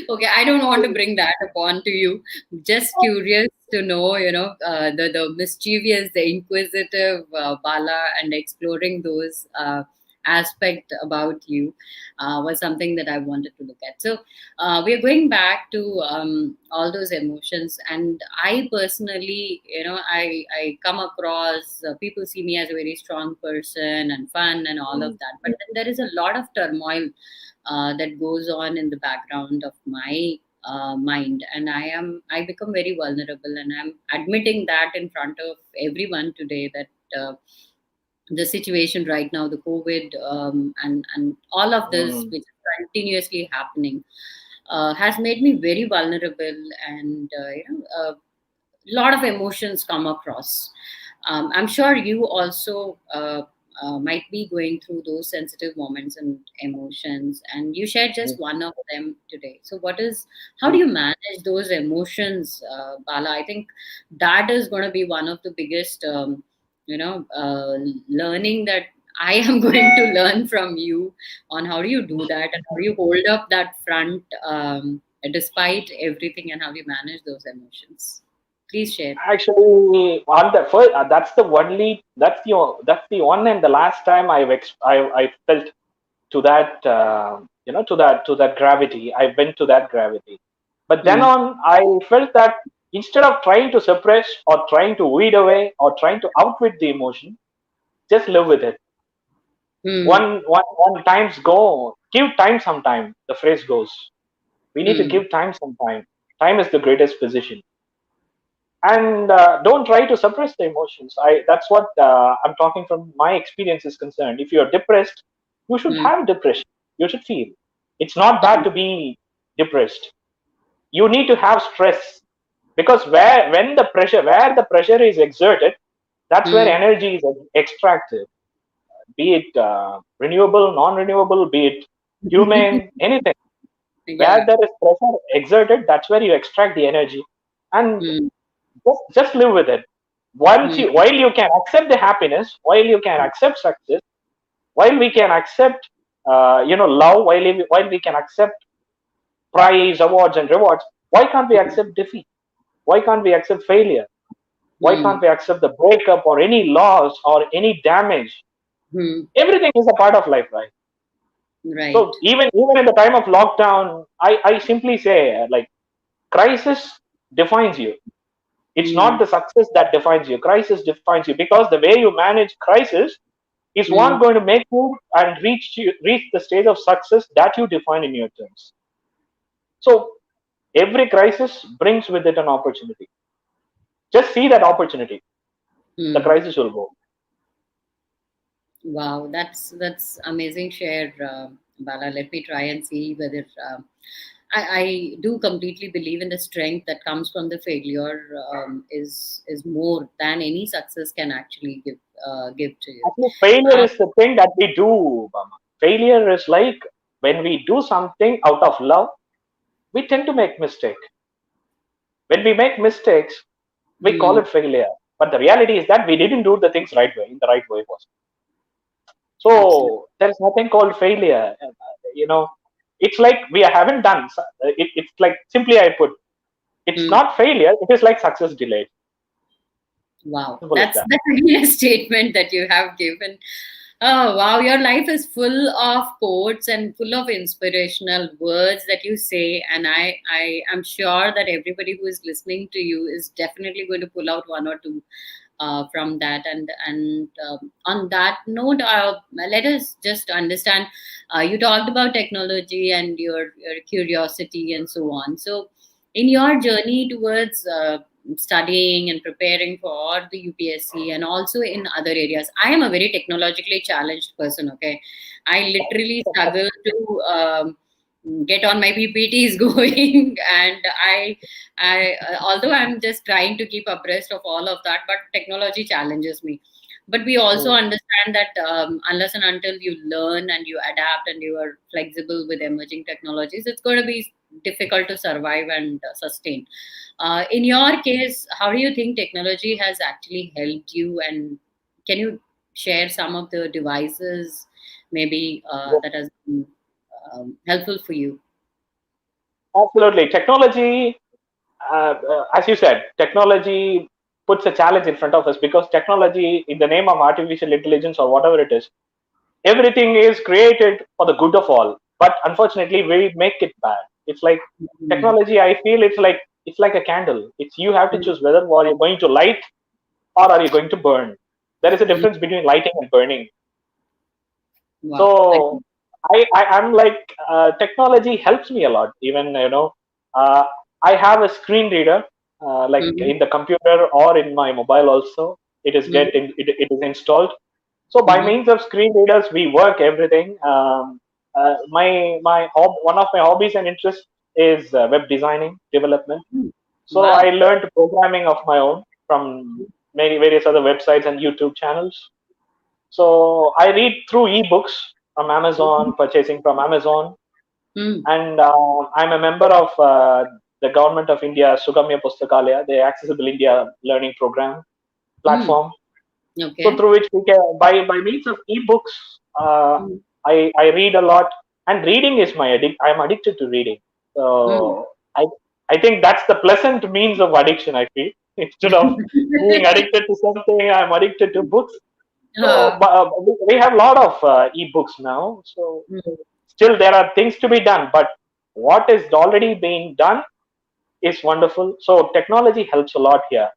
Speaker 1: Okay, I don't want to bring that upon to you. Just curious to know, the mischievous, the inquisitive Bala, and exploring those aspect about you was something that I wanted to look at. So we're going back to all those emotions, and I personally, I come across people see me as a very strong person and fun and all of
Speaker 2: Mm,
Speaker 1: that, but then there is a lot of turmoil that goes on in the background of my mind, and I become very vulnerable, and I'm admitting that in front of everyone today that the situation right now, the COVID, and all of this
Speaker 2: mm,
Speaker 1: which is continuously happening has made me very vulnerable, and a lot of emotions come across. I'm sure you also might be going through those sensitive moments and emotions, and you shared just one of them today. So, how do
Speaker 2: mm.
Speaker 1: you manage those emotions, Bala? I think that is going to be one of the biggest, learning that I am going to learn from you on how do you do that and how do you hold up that front despite everything, and how do you manage those emotions. Please share.
Speaker 2: Actually, on the first, that's the one and the last time I felt to that to that gravity. I went to that gravity, but then
Speaker 1: Mm,
Speaker 2: on I felt that instead of trying to suppress or trying to weed away or trying to outwit the emotion, just live with it.
Speaker 1: mm,
Speaker 2: One times go, give time some time. The phrase goes. We need to
Speaker 1: mm,
Speaker 2: give time some time. Time is the greatest physician, and don't try to suppress the emotions. That's what I'm talking from my experience is concerned. If you're depressed, you should
Speaker 1: mm,
Speaker 2: have depression. You should feel it's not bad to be depressed. You need to have stress, because where the pressure is exerted, that's where
Speaker 1: mm.
Speaker 2: energy is extracted, be it renewable, non-renewable, be it humane, anything. Where
Speaker 1: Yeah.
Speaker 2: there is pressure exerted, that's where you extract the energy, and
Speaker 1: Mm,
Speaker 2: just live with it.
Speaker 1: mm,
Speaker 2: While you can accept the happiness, while you can accept success, while we can accept love, while we can accept prize, awards, and rewards, why can't we accept defeat? Why can't we accept failure? Why can't
Speaker 1: mm,
Speaker 2: we accept the breakup or any loss or any damage?
Speaker 1: mm.
Speaker 2: Everything is a part of life, right?
Speaker 1: Right.
Speaker 2: So even in the time of lockdown, I simply say, like, crisis defines you. It's not
Speaker 1: Mm,
Speaker 2: the success that defines you. Crisis defines you, because the way you manage crisis is one
Speaker 1: mm.
Speaker 2: going to make you and reach the stage of success that you define in your terms. So every crisis brings with it an opportunity. Just see that opportunity. The
Speaker 1: Mm.
Speaker 2: crisis will go.
Speaker 1: Wow, that's amazing share, Bala. Let me try and see whether I do completely believe in the strength that comes from the failure is more than any success can actually give to you.
Speaker 2: Actually, failure
Speaker 1: Uh,
Speaker 2: is the thing that we do, Bama. failure is like when we do something out of love, we tend to make mistake. When we make mistakes, we call
Speaker 1: Mm,
Speaker 2: it failure. But the reality is that we didn't do the things right way, in the right way.
Speaker 1: absolutely.
Speaker 2: So there is nothing called failure. You know, it's like we haven't done. It's like, simply I put, it's
Speaker 1: Mm.
Speaker 2: not failure. It is like success delayed.
Speaker 1: Wow,
Speaker 2: Simple as that.
Speaker 1: that's really a statement that you have given. Oh wow, your life is full of quotes and full of inspirational words that you say, and I am sure that everybody who is listening to you is definitely going to pull out one or two from that. And on that note, let us just understand. You talked about technology and your curiosity and so on. So, in your journey towards studying and preparing for the UPSC and also in other areas, I am a very technologically challenged person. Okay, I literally struggle to get on my PPTs going, and although I'm just trying to keep abreast of all of that, but technology challenges me. But we also
Speaker 2: Mm.
Speaker 1: understand that unless and until you learn and you adapt and you are flexible with emerging technologies, it's going to be difficult to survive and sustain. In your case, how do you think technology has actually helped you? And can you share some of the devices maybe that has been helpful for you?
Speaker 2: Absolutely. Technology, as you said, technology puts a challenge in front of us, because technology, in the name of artificial intelligence or whatever it is, everything is created for the good of all. But unfortunately, we make it bad. It's like
Speaker 1: Mm,
Speaker 2: technology. I feel it's like a candle. It's, you have to
Speaker 1: mm,
Speaker 2: choose whether are you going to light or are you going to burn. There is a
Speaker 1: mm.
Speaker 2: difference between lighting and burning.
Speaker 1: Wow.
Speaker 2: So I'm like, technology helps me a lot. Even, uh, I have a screen reader, like
Speaker 1: Mhm,
Speaker 2: in the computer or in my mobile also.
Speaker 1: mhm,
Speaker 2: It is installed. So by
Speaker 1: mhm,
Speaker 2: means of screen readers, we work everything. One of my hobbies and interests is web designing development.
Speaker 1: mm.
Speaker 2: So I
Speaker 1: Wow.
Speaker 2: learned programming of my own from many various other websites and YouTube channels. So I read through ebooks from Amazon, purchasing from Amazon,
Speaker 1: Mm,
Speaker 2: and I'm a member of the Government of India Sugamya Pustakalaya, the Accessible India Learning Program
Speaker 1: mm.
Speaker 2: platform. So
Speaker 1: Okay.
Speaker 2: through which we can, by means of ebooks,
Speaker 1: Mm,
Speaker 2: I read a lot, and reading is my addict. I'm addicted to reading.
Speaker 1: mm.
Speaker 2: So I think that's the pleasant means of addiction. I feel, instead of being addicted to something, I'm addicted to books. So
Speaker 1: Uh,
Speaker 2: we have a lot of ebooks now. So
Speaker 1: mm,
Speaker 2: still there are things to be done, but what is already being done is wonderful. So technology helps a lot here.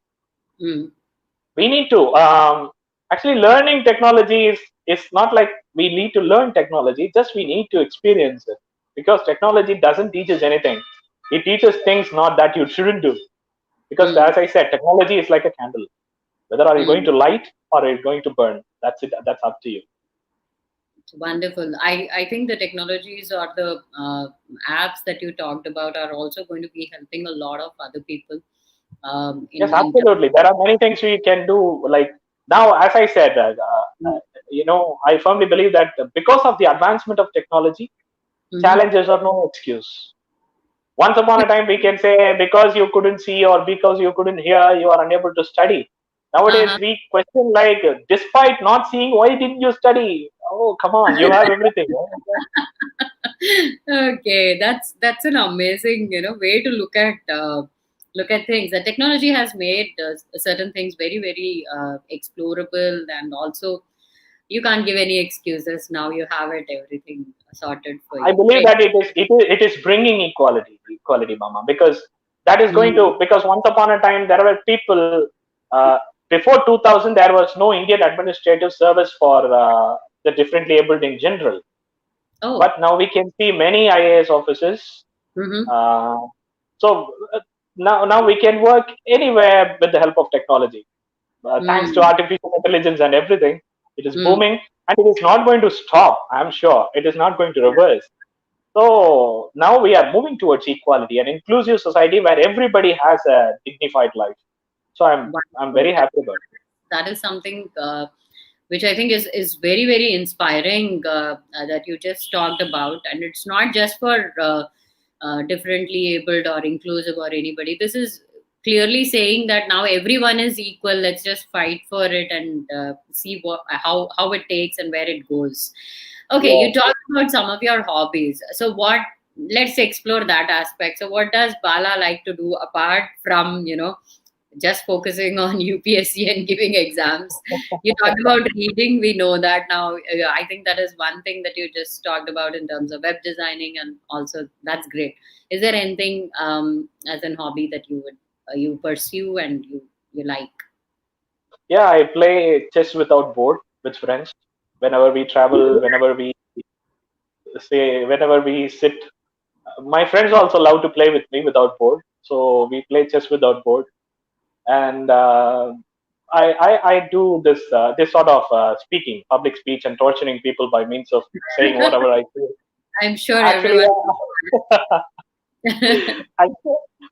Speaker 1: mm,
Speaker 2: We need to, actually, learning technology is not like we need to learn technology. Just we need to experience it, because technology doesn't teach us anything. It teaches things not that you shouldn't do. Because
Speaker 1: mm,
Speaker 2: as I said, technology is like a candle. Whether are you going
Speaker 1: mm.
Speaker 2: to light or are you going to burn? That's it. That's up to you.
Speaker 1: Wonderful. I think the technologies or the apps that you talked about are also going to be helping a lot of other people
Speaker 2: Yes,
Speaker 1: in terms.
Speaker 2: absolutely. There are many things we can do. Like now, as I said, I firmly believe that because of the advancement of technology,
Speaker 1: Mm-hmm.
Speaker 2: challenges are no excuse. Once upon a time, we can say because you couldn't see or because you couldn't hear, you are unable to study. Nowadays,
Speaker 1: Uh-huh.
Speaker 2: we question like, despite not seeing, why didn't you study? Oh, come on, you have everything.
Speaker 1: Okay, that's an amazing way to look at things. The technology has made certain things very very explorable, and also you can't give any excuses. Now you have it everything sorted for
Speaker 2: I
Speaker 1: you.
Speaker 2: believe
Speaker 1: Great.
Speaker 2: that it is bringing equality, Mama, because that is going
Speaker 1: Mm.
Speaker 2: to, because once upon a time there were people, uh, before 2000 there was no Indian administrative service for the differently abled in general,
Speaker 1: Oh.
Speaker 2: but now we can see many IAS officers.
Speaker 1: Mm-hmm.
Speaker 2: Uh, so now we can work anywhere with the help of technology, thanks to
Speaker 1: Mm.
Speaker 2: artificial intelligence and everything. It is
Speaker 1: Mm.
Speaker 2: booming, and it is not going to stop. I'm sure it is not going to reverse. So now we are moving towards equality and inclusive society where everybody has a dignified life. So I'm
Speaker 1: Wonderful.
Speaker 2: very happy about it.
Speaker 1: That is something which I think is very, very inspiring, that you just talked about. And it's not just for differently abled or inclusive or anybody. This is clearly saying that now everyone is equal. Let's just fight for it and see how it takes and where it goes. Okay,
Speaker 2: Yeah.
Speaker 1: you talked about some of your hobbies. So what? Let's explore that aspect. So what does Bala like to do apart from just focusing on UPSC and giving exams? You talked about reading. We know that now. I think that is one thing that you just talked about in terms of web designing, and also that's great. Is there anything as an hobby that you would you pursue and you like?
Speaker 2: Yeah, I play chess without board with friends. Whenever we travel, whenever we sit, my friends also love to play with me without board. So we play chess without board, and I do this sort of speaking, public speech, and torturing people by means of saying whatever I feel.
Speaker 1: I'm sure
Speaker 2: Actually,
Speaker 1: everyone.
Speaker 2: I,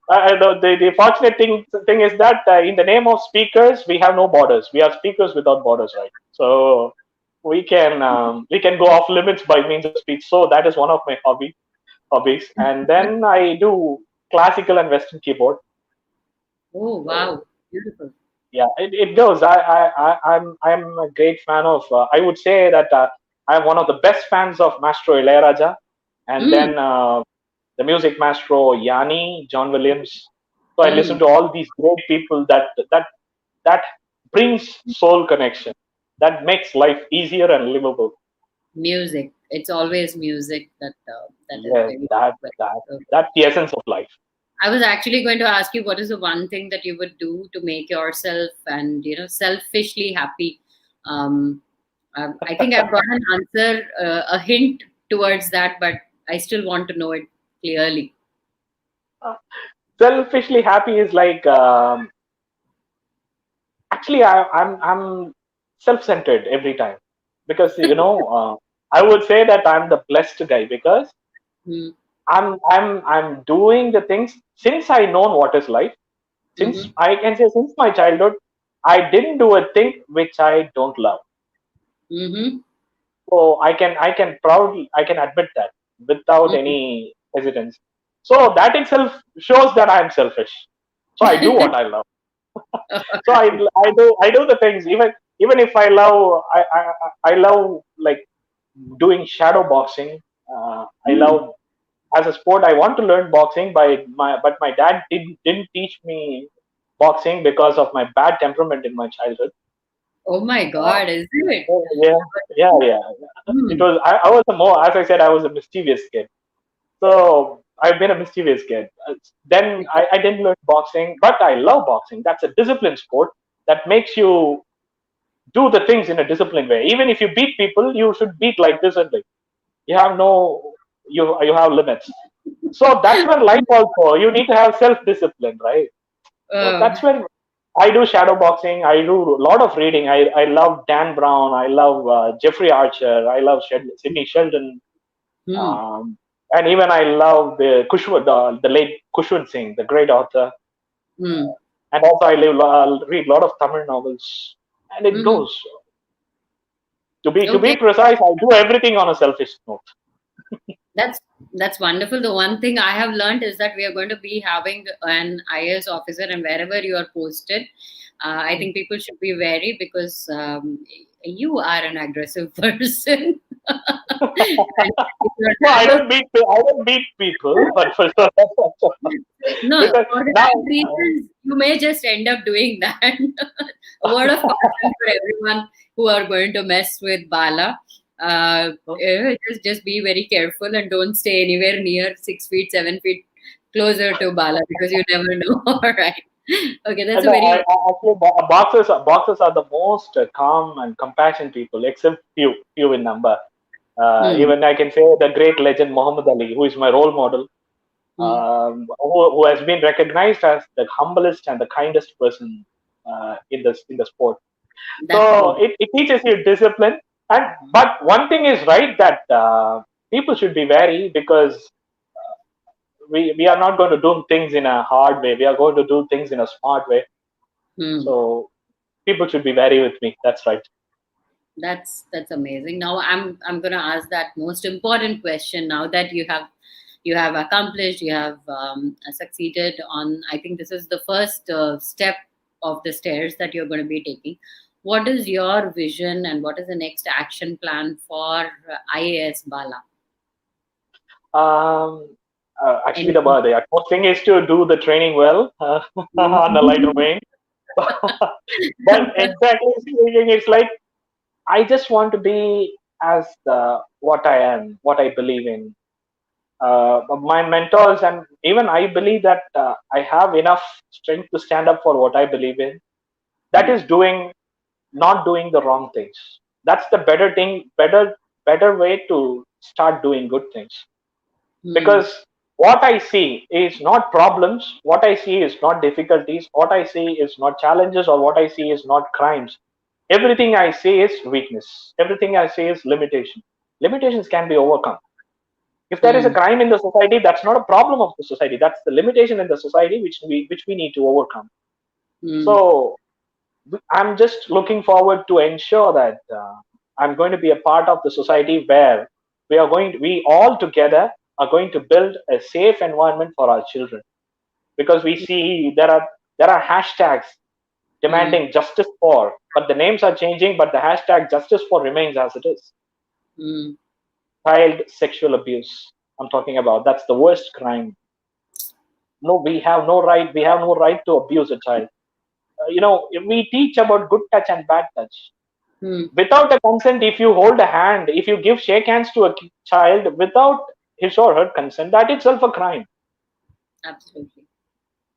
Speaker 2: the fortunate thing is that in the name of speakers, we have no borders. We are speakers without borders, right? So we can go off limits by means of speech. So that is one of my hobbies. And then I do classical and Western keyboard.
Speaker 1: Oh
Speaker 2: So
Speaker 1: wow, beautiful.
Speaker 2: yeah, it goes. I'm a great fan of. I would say that I'm one of the best fans of Maestro Ilayaraja, and
Speaker 1: Mm,
Speaker 2: then the music maestro Yanni, John Williams. So I listen
Speaker 1: mm.
Speaker 2: to all these great people that brings soul connection, that makes life easier and livable.
Speaker 1: Music. It's always music that is
Speaker 2: Yes,
Speaker 1: very, very.
Speaker 2: that's the essence of life.
Speaker 1: I was actually going to ask you what is the one thing that you would do to make yourself and selfishly happy. Um, I think I've got an answer, a hint towards that, but I still want to know it clearly.
Speaker 2: Selfishly happy is like actually I'm self-centered every time because I would say that I'm the blessed guy because
Speaker 1: Mm,
Speaker 2: I'm doing the things since I know what is life. Since
Speaker 1: mm-hmm,
Speaker 2: I can say since my childhood, I didn't do a thing which I don't love.
Speaker 1: mm-hmm,
Speaker 2: So I can proudly I can admit that without any hesitance. So that itself shows that I'm selfish. So I do what I love. So I do the things even if I love like doing shadow boxing. I
Speaker 1: mm.
Speaker 2: love as a sport. I want to learn boxing, but my dad didn't teach me boxing because of my bad temperament in my childhood.
Speaker 1: Oh my
Speaker 2: Uh,
Speaker 1: God, is it?
Speaker 2: yeah, yeah. It
Speaker 1: Hmm.
Speaker 2: was I was as I said, I was a mischievous kid. So I've been a mischievous kid. Then I didn't learn boxing, but I love boxing. That's a disciplined sport that makes you do the things in a disciplined way. Even if you beat people, you should beat like this and like you have no you have limits. So that's when life also you need to have self discipline, right? So
Speaker 1: Oh,
Speaker 2: that's when I do shadow boxing. I do a lot of reading. I love Dan Brown. I love Jeffrey Archer. I love Sidney Sheldon.
Speaker 1: hmm.
Speaker 2: Um, and even I love the late Kushwant Singh, the great author.
Speaker 1: Hmm.
Speaker 2: And also read a lot of Tamil novels. And it
Speaker 1: Hmm.
Speaker 2: goes. To be
Speaker 1: Okay.
Speaker 2: precise, I do everything on a selfish note.
Speaker 1: That's that's wonderful. The one thing I have learned is that we are going to be having an IAS officer, and wherever you are posted, I think people should be wary because you are an aggressive person. And if you're
Speaker 2: No,
Speaker 1: that
Speaker 2: I don't beat people, but for sure.
Speaker 1: no,
Speaker 2: Because
Speaker 1: for the
Speaker 2: now,
Speaker 1: right reasons, you may just end up doing that. A word of caution for everyone who are going to mess with Bala. Just be very careful and don't stay anywhere near 6 feet, 7 feet closer to Bala because you never know. All right. Okay, that's a
Speaker 2: no,
Speaker 1: very
Speaker 2: actually, boxers are the most calm and compassionate people, except few in number.
Speaker 1: hmm,
Speaker 2: Even I can say the great legend Muhammad Ali, who is my role model,
Speaker 1: hmm,
Speaker 2: who has been recognized as the humblest and the kindest person in the sport.
Speaker 1: that's
Speaker 2: So
Speaker 1: true.
Speaker 2: it teaches you discipline. And but one thing is right that people should be wary because we are not going to do things in a hard way. We are going to do things in a smart way.
Speaker 1: Hmm.
Speaker 2: So people should be wary with me. That's right.
Speaker 1: That's amazing. Now I'm going to ask that most important question. Now that you have accomplished, you have succeeded on. I think this is the first step of the stairs that you're going to be taking. What is your vision and what is the next action plan for IAS Bala?
Speaker 2: Actually,
Speaker 1: Anything?
Speaker 2: the utmost thing is to do the training well on a lighter vein. But exactly speaking, it's like I just want to be as what I am, what I believe in. My mentors and even I believe that I have enough strength to stand up for what I believe in. That is not doing the wrong things. That's the better thing, better way to start doing good things.
Speaker 1: Hmm.
Speaker 2: Because what I see is not problems, what I see is not difficulties, what I see is not challenges, or what I see is not crimes. Everything I see is weakness. Everything I see is limitation. Limitations can be overcome. If there is a
Speaker 1: Hmm.
Speaker 2: crime in the society, that's not a problem of the society. That's the limitation in the society which we need to overcome.
Speaker 1: Hmm.
Speaker 2: So I'm just looking forward to ensure that I'm going to be a part of the society where we all together are going to build a safe environment for our children. Because we see there are hashtags
Speaker 1: Hmm.
Speaker 2: demanding justice for, but the names are changing, but the hashtag justice for remains as it is.
Speaker 1: Hmm.
Speaker 2: Child sexual abuse. I'm talking about that's the worst crime. No, we have no right. We have no right to abuse a child. We teach about good touch and bad touch
Speaker 1: Hmm.
Speaker 2: without a consent. If you hold a hand, if you give shake hands to a child without his or her consent, that itself a crime.
Speaker 1: Absolutely.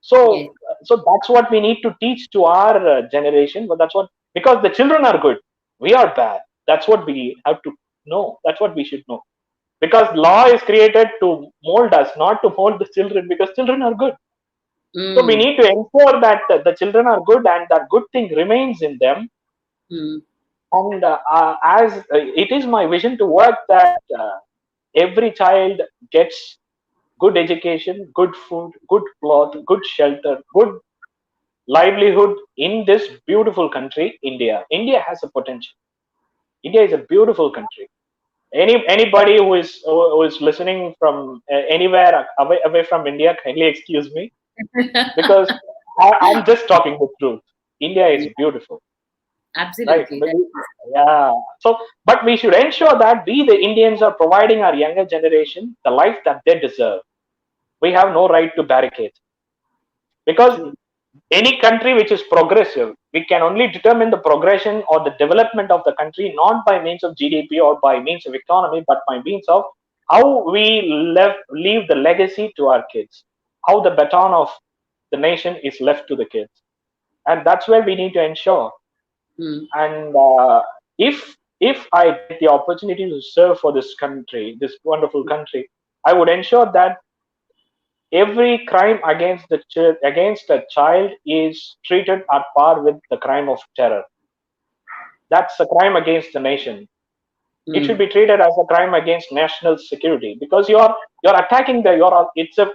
Speaker 2: so
Speaker 1: Yes.
Speaker 2: so that's what we need to teach to our generation. But that's what, because the children are good, we are bad. That's what we have to know. That's what we should know. Because law is created to mold us, not to mold the children, because children are good. So we
Speaker 1: Hmm.
Speaker 2: need to ensure that the children are good and that good thing remains in them.
Speaker 1: Hmm.
Speaker 2: And as it is my vision to work that every child gets good education, good food, good cloth, good shelter, good livelihood in this beautiful country, India. India has a potential. India is a beautiful country. Anybody who is listening from anywhere away from India, kindly excuse me, because I'm just talking the truth. India is
Speaker 1: Yeah,
Speaker 2: beautiful, right?
Speaker 1: absolutely.
Speaker 2: But yeah. So, but we should ensure that we, the Indians, are providing our younger generation the life that they deserve. We have no right to barricade, because
Speaker 1: True.
Speaker 2: any country which is progressive, we can only determine the progression or the development of the country not by means of GDP or by means of economy, but by means of how we leave the legacy to our kids, how the baton of the nation is left to the kids. And that's where we need to ensure.
Speaker 1: Hmm.
Speaker 2: And if I get the opportunity to serve for this country, this wonderful country, I would ensure that every crime against a child is treated at par with the crime of terror. That's a crime against the nation. It
Speaker 1: Hmm.
Speaker 2: should be treated as a crime against national security, because you're attacking it's a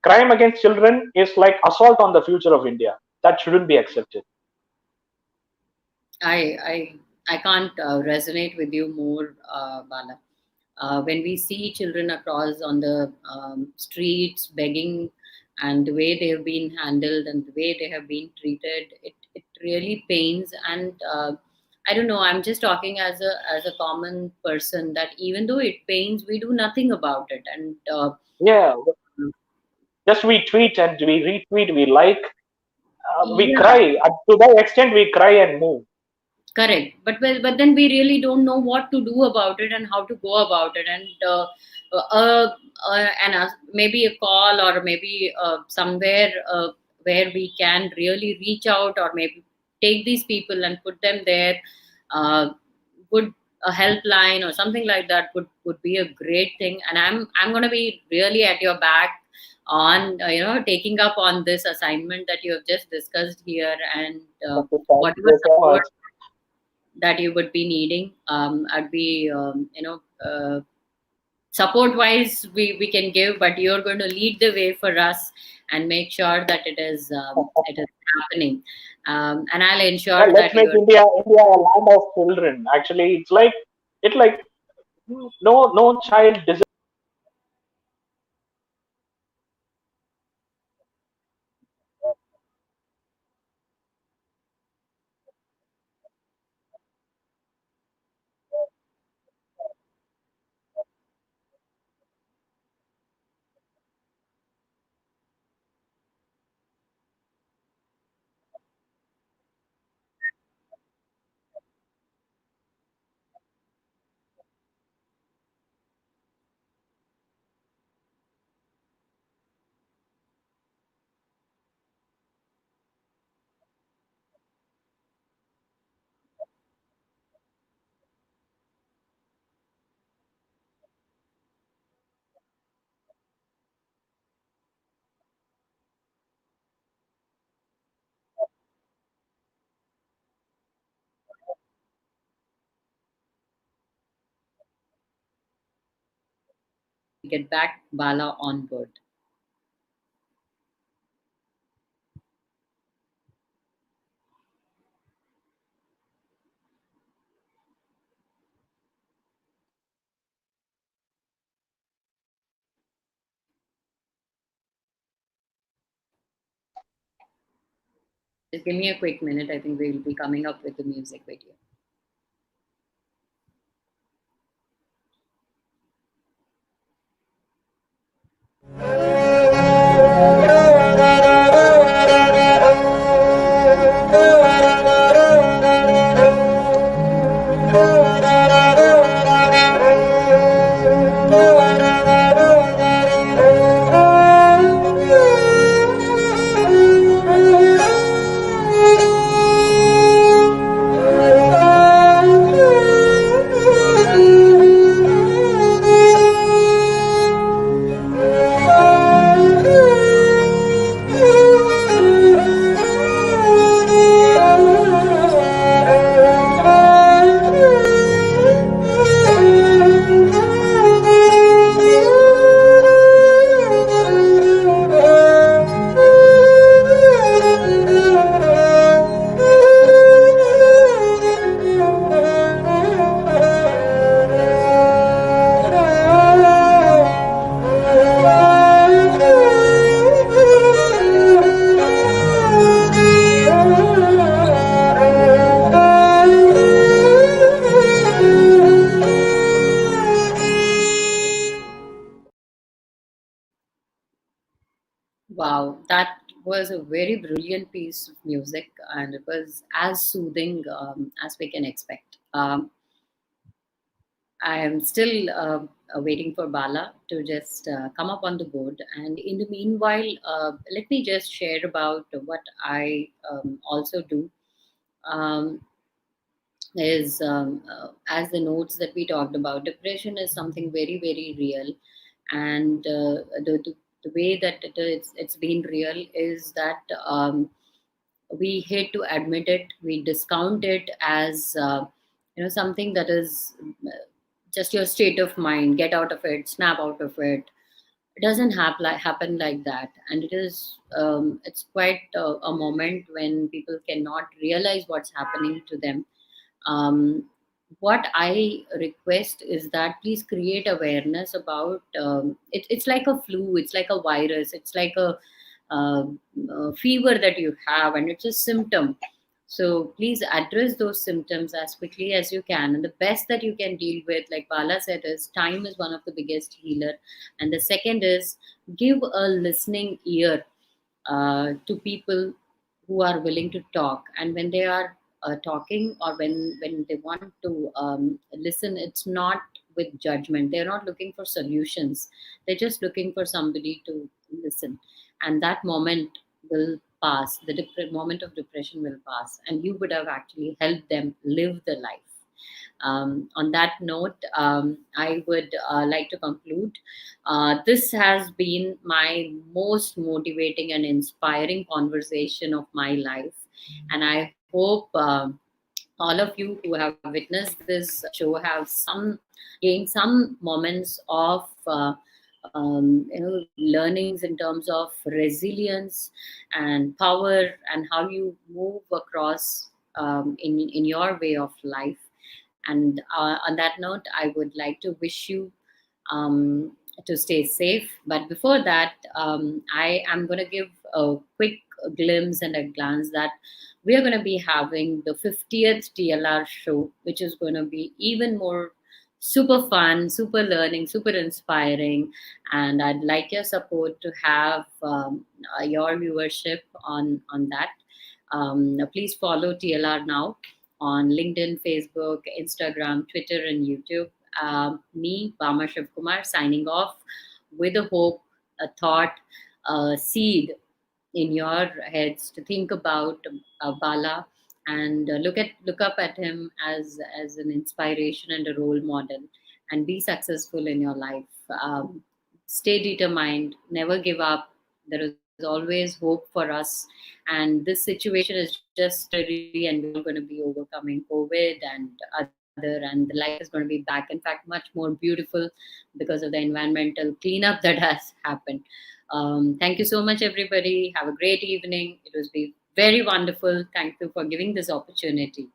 Speaker 2: crime against children is like assault on the future of India. That shouldn't be accepted.
Speaker 1: I can't resonate with you more, Bala. When we see children across on the streets begging, and the way they have been handled and the way they have been treated, it really pains. And I don't know. I'm just talking as a common person that even though it pains, we do nothing about it. And
Speaker 2: Yeah, just we tweet and we retweet, we like, we
Speaker 1: yeah,
Speaker 2: cry. To that extent, we cry and move.
Speaker 1: correct. But well, but then we really don't know what to do about it and how to go about it. And maybe a call or maybe somewhere where we can really reach out or maybe take these people and put them there. Uh, would a helpline or something like that would be a great thing. And I'm going to be really at your back on taking up on this assignment that you have just discussed here, and
Speaker 2: Okay, thank
Speaker 1: whatever
Speaker 2: you so
Speaker 1: support
Speaker 2: much.
Speaker 1: that you would be needing. I'd be, support wise, we can give, but you're going to lead the way for us and make sure that it is happening. And I'll
Speaker 2: Yeah,
Speaker 1: ensure
Speaker 2: let's
Speaker 1: that
Speaker 2: make
Speaker 1: you're
Speaker 2: India a land of children. Actually, it's like no child deserves
Speaker 1: get back Bala on board. Just give me a quick minute. I think we'll be coming up with the music video. Wow, that was a very brilliant piece of music, and it was as soothing as we can expect. I am still waiting for Bala to just come up on the board. And in the meanwhile, let me just share about what I also do. Um, is as the notes that we talked about, depression is something very, very real. And the way that it's been real is that we hate to admit it, we discount it as something that is just your state of mind, get out of it, snap out of it. It doesn't happen like that, and it's quite a moment when people cannot realize what's happening to them. um, what I request is that please create awareness about it's like a flu, it's like a virus, it's like uh, a fever that you have, and it's a symptom. So please address those symptoms as quickly as you can. And the best that you can deal with, like Bala said, is time is one of the biggest healer. And the second is give a listening ear to people who are willing to talk. And when they are talking, or when they want to listen, it's not with judgment. They're not looking for solutions, they're just looking for somebody to listen. And that moment will pass, the moment of depression will pass, and you would have actually helped them live the life. On that note, I would like to conclude. This has been my most motivating and inspiring conversation of my life. And I hope all of you who have witnessed this show have gained some moments of learnings in terms of resilience and power, and how you move across in your way of life. And on that note, I would like to wish you um, to stay safe. But before that, I am going to give a quick glimpse and a glance that we are going to be having the 50th TLR show, which is going to be even more super fun, super learning, super inspiring. And I'd like your support to have your viewership on that. Please follow TLR now on LinkedIn, Facebook, Instagram, Twitter, and YouTube. Me, Bama Shivkumar, signing off with a hope, a thought, a seed in your heads to think about Bala, and look up at him as an inspiration and a role model, and be successful in your life. Stay determined, never give up. There is always hope for us, and this situation is just temporary, and we're all going to be overcoming COVID and other, and the life is going to be back. In fact, much more beautiful because of the environmental cleanup that has happened. Thank you so much, everybody. Have a great evening. It was be very wonderful. Thank you for giving this opportunity.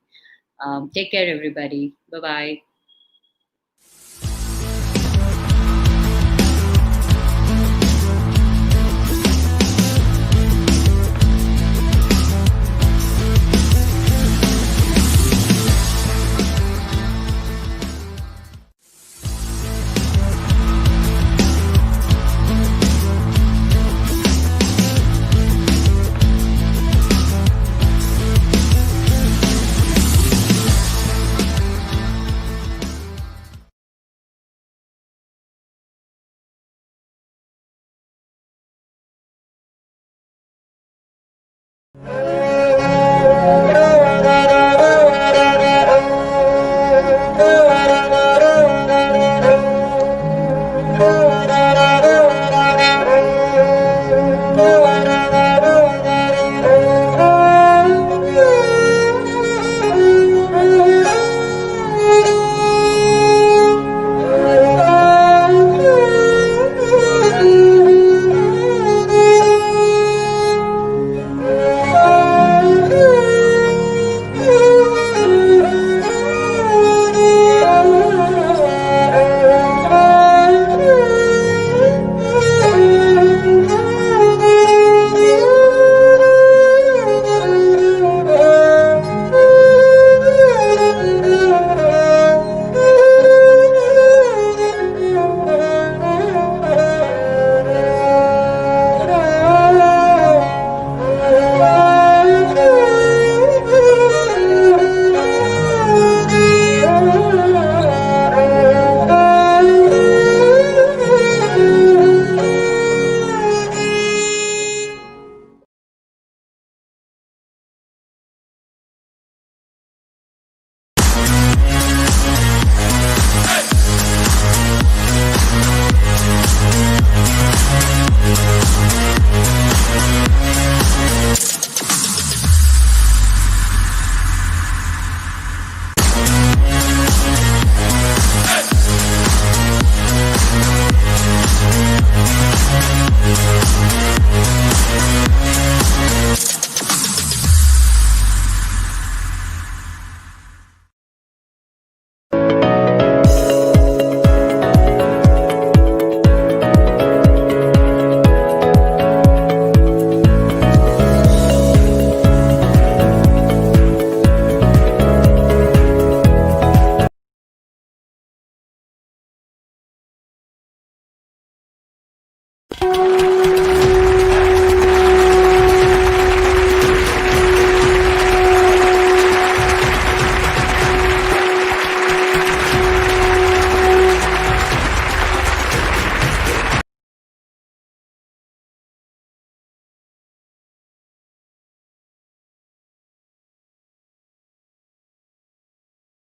Speaker 1: Take care, everybody. Bye bye.